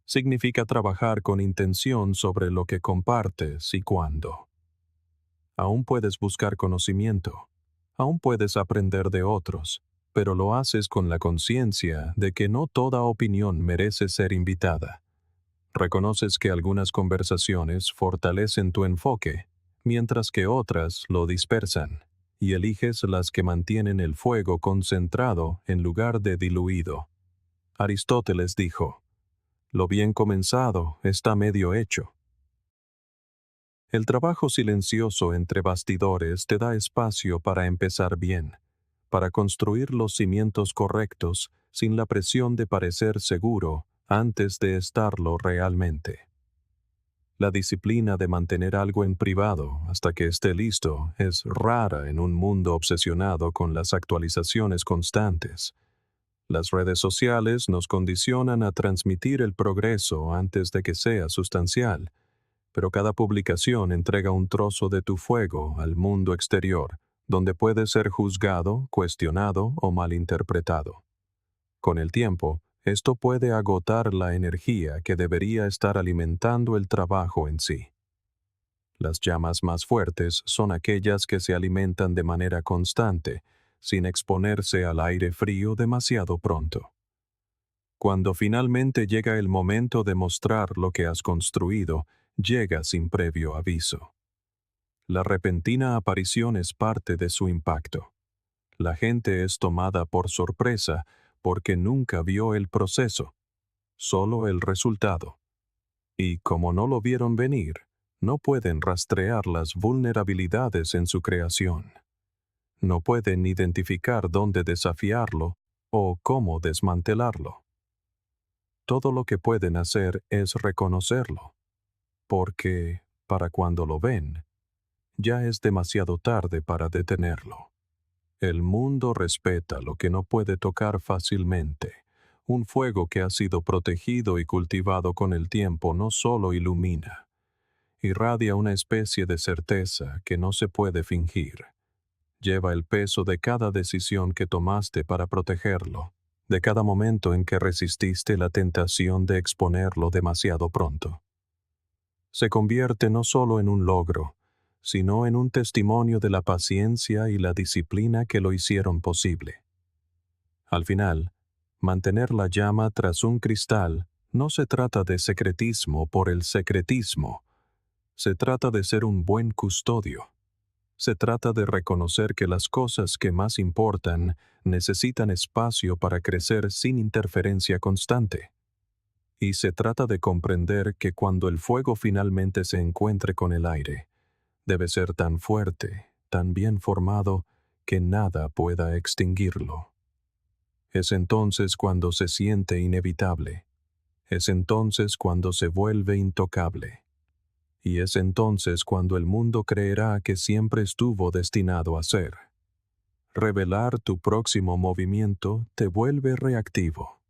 Significa trabajar con intención sobre lo que compartes y cuándo. Aún puedes buscar conocimiento, aún puedes aprender de otros, pero lo haces con la conciencia de que no toda opinión merece ser invitada. Reconoces que algunas conversaciones fortalecen tu enfoque, mientras que otras lo dispersan, y eliges las que mantienen el fuego concentrado en lugar de diluido. Aristóteles dijo: lo bien comenzado está medio hecho. El trabajo silencioso entre bastidores te da espacio para empezar bien, para construir los cimientos correctos sin la presión de parecer seguro antes de estarlo realmente. La disciplina de mantener algo en privado hasta que esté listo es rara en un mundo obsesionado con las actualizaciones constantes. Las redes sociales nos condicionan a transmitir el progreso antes de que sea sustancial, pero cada publicación entrega un trozo de tu fuego al mundo exterior, donde puede ser juzgado, cuestionado o malinterpretado. Con el tiempo, esto puede agotar la energía que debería estar alimentando el trabajo en sí. Las llamas más fuertes son aquellas que se alimentan de manera constante, sin exponerse al aire frío demasiado pronto. Cuando finalmente llega el momento de mostrar lo que has construido, llega sin previo aviso. La repentina aparición es parte de su impacto. La gente es tomada por sorpresa porque nunca vio el proceso, solo el resultado. Y como no lo vieron venir, no pueden rastrear las vulnerabilidades en su creación. No pueden identificar dónde desafiarlo o cómo desmantelarlo. Todo lo que pueden hacer es reconocerlo, porque, para cuando lo ven, ya es demasiado tarde para detenerlo. El mundo respeta lo que no puede tocar fácilmente. Un fuego que ha sido protegido y cultivado con el tiempo no solo ilumina, irradia una especie de certeza que no se puede fingir. Lleva el peso de cada decisión que tomaste para protegerlo, de cada momento en que resististe la tentación de exponerlo demasiado pronto. Se convierte no solo en un logro, sino en un testimonio de la paciencia y la disciplina que lo hicieron posible. Al final, mantener la llama tras un cristal no se trata de secretismo por el secretismo. Se trata de ser un buen custodio. Se trata de reconocer que las cosas que más importan necesitan espacio para crecer sin interferencia constante. Y se trata de comprender que cuando el fuego finalmente se encuentre con el aire, debe ser tan fuerte, tan bien formado, que nada pueda extinguirlo. Es entonces cuando se siente inevitable. Es entonces cuando se vuelve intocable. Y es entonces cuando el mundo creerá que siempre estuvo destinado a ser. Revelar tu próximo movimiento te vuelve reactivo.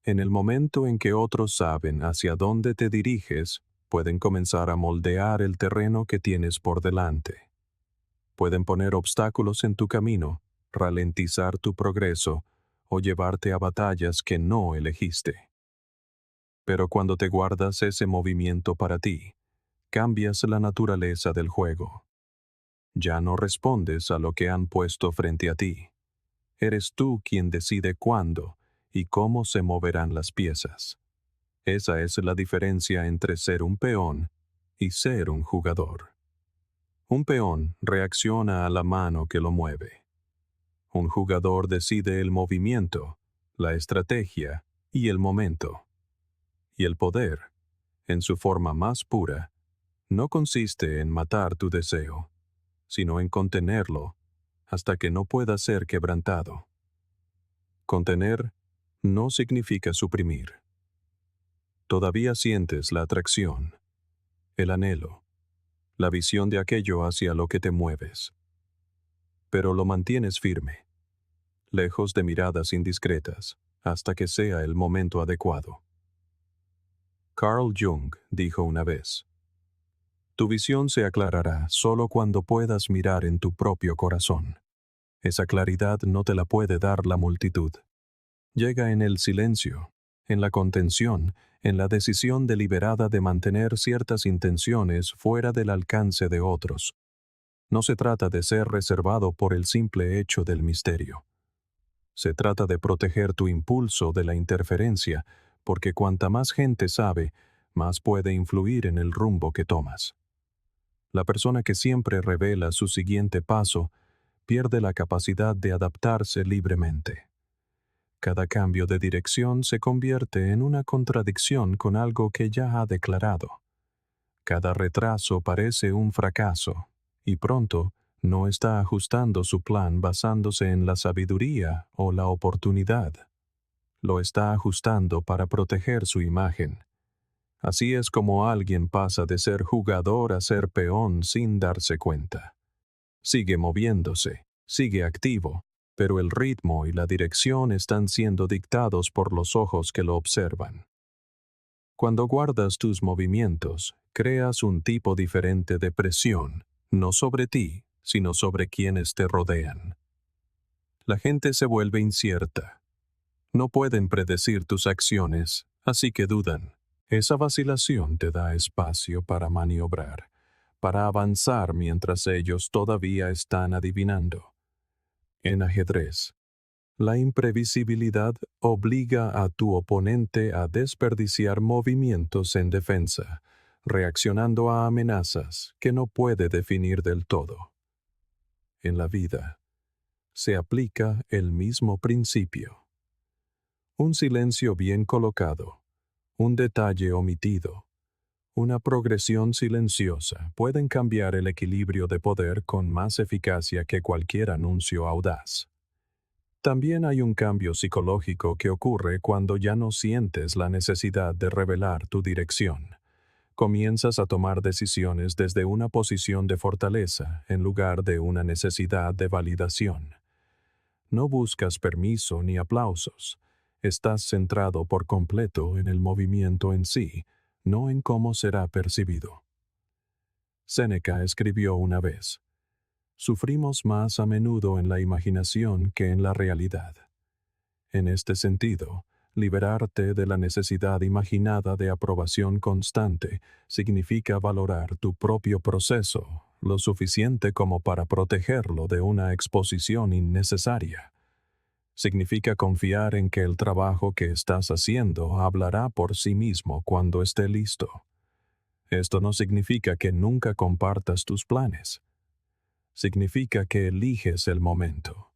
En el momento en que otros saben hacia dónde te diriges, pueden comenzar a moldear el terreno que tienes por delante. Pueden poner obstáculos en tu camino, ralentizar tu progreso o llevarte a batallas que no elegiste. Pero cuando te guardas ese movimiento para ti, cambias la naturaleza del juego. Ya no respondes a lo que han puesto frente a ti. Eres tú quien decide cuándo y cómo se moverán las piezas. Esa es la diferencia entre ser un peón y ser un jugador. Un peón reacciona a la mano que lo mueve. Un jugador decide el movimiento, la estrategia y el momento. Y el poder, en su forma más pura, no consiste en matar tu deseo, sino en contenerlo hasta que no pueda ser quebrantado. Contener no significa suprimir. Todavía sientes la atracción, el anhelo, la visión de aquello hacia lo que te mueves. Pero lo mantienes firme, lejos de miradas indiscretas, hasta que sea el momento adecuado. Carl Jung dijo una vez: tu visión se aclarará solo cuando puedas mirar en tu propio corazón. Esa claridad no te la puede dar la multitud. Llega en el silencio, en la contención, en la decisión deliberada de mantener ciertas intenciones fuera del alcance de otros. No se trata de ser reservado por el simple hecho del misterio. Se trata de proteger tu impulso de la interferencia, porque cuanta más gente sabe, más puede influir en el rumbo que tomas. La persona que siempre revela su siguiente paso pierde la capacidad de adaptarse libremente. Cada cambio de dirección se convierte en una contradicción con algo que ya ha declarado. Cada retraso parece un fracaso, y pronto no está ajustando su plan basándose en la sabiduría o la oportunidad. Lo está ajustando para proteger su imagen. Así es como alguien pasa de ser jugador a ser peón sin darse cuenta. Sigue moviéndose, sigue activo, pero el ritmo y la dirección están siendo dictados por los ojos que lo observan. Cuando guardas tus movimientos, creas un tipo diferente de presión, no sobre ti, sino sobre quienes te rodean. La gente se vuelve incierta. No pueden predecir tus acciones, así que dudan. Esa vacilación te da espacio para maniobrar, para avanzar mientras ellos todavía están adivinando. En ajedrez, la imprevisibilidad obliga a tu oponente a desperdiciar movimientos en defensa, reaccionando a amenazas que no puede definir del todo. En la vida, se aplica el mismo principio. Un silencio bien colocado, un detalle omitido, una progresión silenciosa pueden cambiar el equilibrio de poder con más eficacia que cualquier anuncio audaz. También hay un cambio psicológico que ocurre cuando ya no sientes la necesidad de revelar tu dirección. Comienzas a tomar decisiones desde una posición de fortaleza en lugar de una necesidad de validación. No buscas permiso ni aplausos. Estás centrado por completo en el movimiento en sí, no en cómo será percibido. Séneca escribió una vez: sufrimos más a menudo en la imaginación que en la realidad. En este sentido, liberarte de la necesidad imaginada de aprobación constante significa valorar tu propio proceso lo suficiente como para protegerlo de una exposición innecesaria. Significa confiar en que el trabajo que estás haciendo hablará por sí mismo cuando esté listo. Esto no significa que nunca compartas tus planes. Significa que eliges el momento.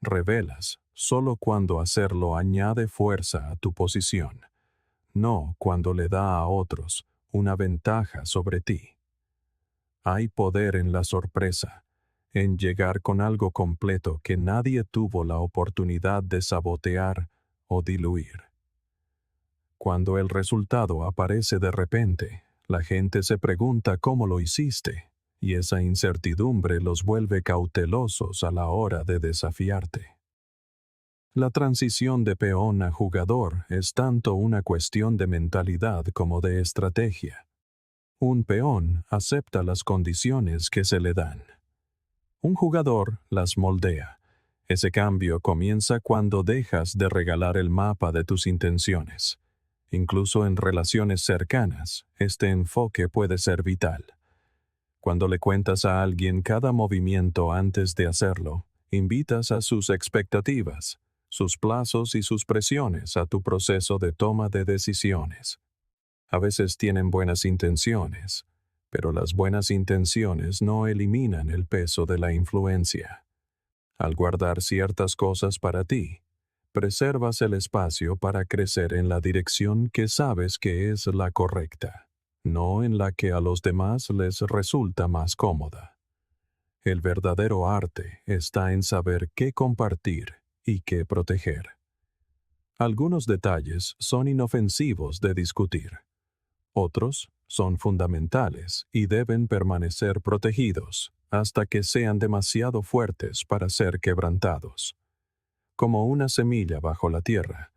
Revelas solo cuando hacerlo añade fuerza a tu posición, no cuando le da a otros una ventaja sobre ti. Hay poder en la sorpresa, en llegar con algo completo que nadie tuvo la oportunidad de sabotear o diluir. Cuando el resultado aparece de repente, la gente se pregunta cómo lo hiciste, y esa incertidumbre los vuelve cautelosos a la hora de desafiarte. La transición de peón a jugador es tanto una cuestión de mentalidad como de estrategia. Un peón acepta las condiciones que se le dan. Un jugador las moldea. Ese cambio comienza cuando dejas de regalar el mapa de tus intenciones. Incluso en relaciones cercanas, este enfoque puede ser vital. Cuando le cuentas a alguien cada movimiento antes de hacerlo, invitas a sus expectativas, sus plazos y sus presiones a tu proceso de toma de decisiones. A veces tienen buenas intenciones, pero las buenas intenciones no eliminan el peso de la influencia. Al guardar ciertas cosas para ti, preservas el espacio para crecer en la dirección que sabes que es la correcta, no en la que a los demás les resulta más cómoda. El verdadero arte está en saber qué compartir y qué proteger. Algunos detalles son inofensivos de discutir. Otros son fundamentales y deben permanecer protegidos hasta que sean demasiado fuertes para ser quebrantados. Como una semilla bajo la tierra,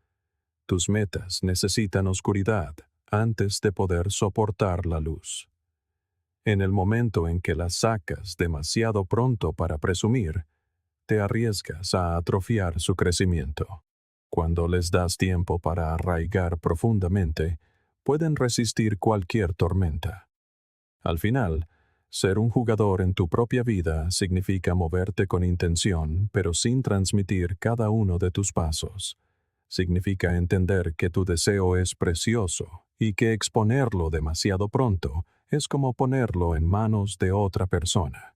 tus metas necesitan oscuridad antes de poder soportar la luz. En el momento en que las sacas demasiado pronto para presumir, te arriesgas a atrofiar su crecimiento. Cuando les das tiempo para arraigar profundamente, pueden resistir cualquier tormenta. Al final, ser un jugador en tu propia vida significa moverte con intención, pero sin transmitir cada uno de tus pasos. Significa entender que tu deseo es precioso y que exponerlo demasiado pronto es como ponerlo en manos de otra persona.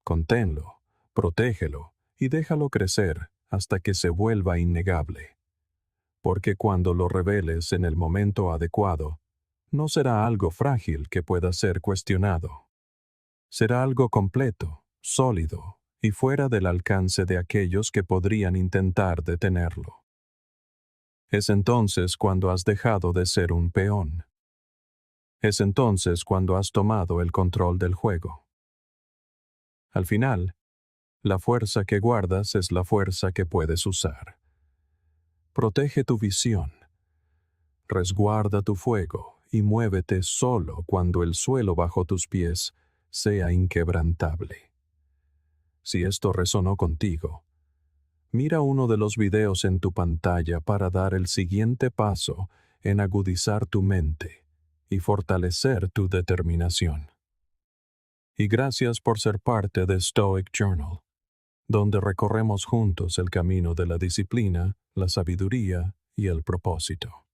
Conténlo, protégelo y déjalo crecer hasta que se vuelva innegable. Porque cuando lo reveles en el momento adecuado, no será algo frágil que pueda ser cuestionado. Será algo completo, sólido y fuera del alcance de aquellos que podrían intentar detenerlo. Es entonces cuando has dejado de ser un peón. Es entonces cuando has tomado el control del juego. Al final, la fuerza que guardas es la fuerza que puedes usar. Protege tu visión. Resguarda tu fuego y muévete solo cuando el suelo bajo tus pies sea inquebrantable. Si esto resonó contigo, mira uno de los videos en tu pantalla para dar el siguiente paso en agudizar tu mente y fortalecer tu determinación. Y gracias por ser parte de Stoic Journal, donde recorremos juntos el camino de la disciplina, la sabiduría y el propósito.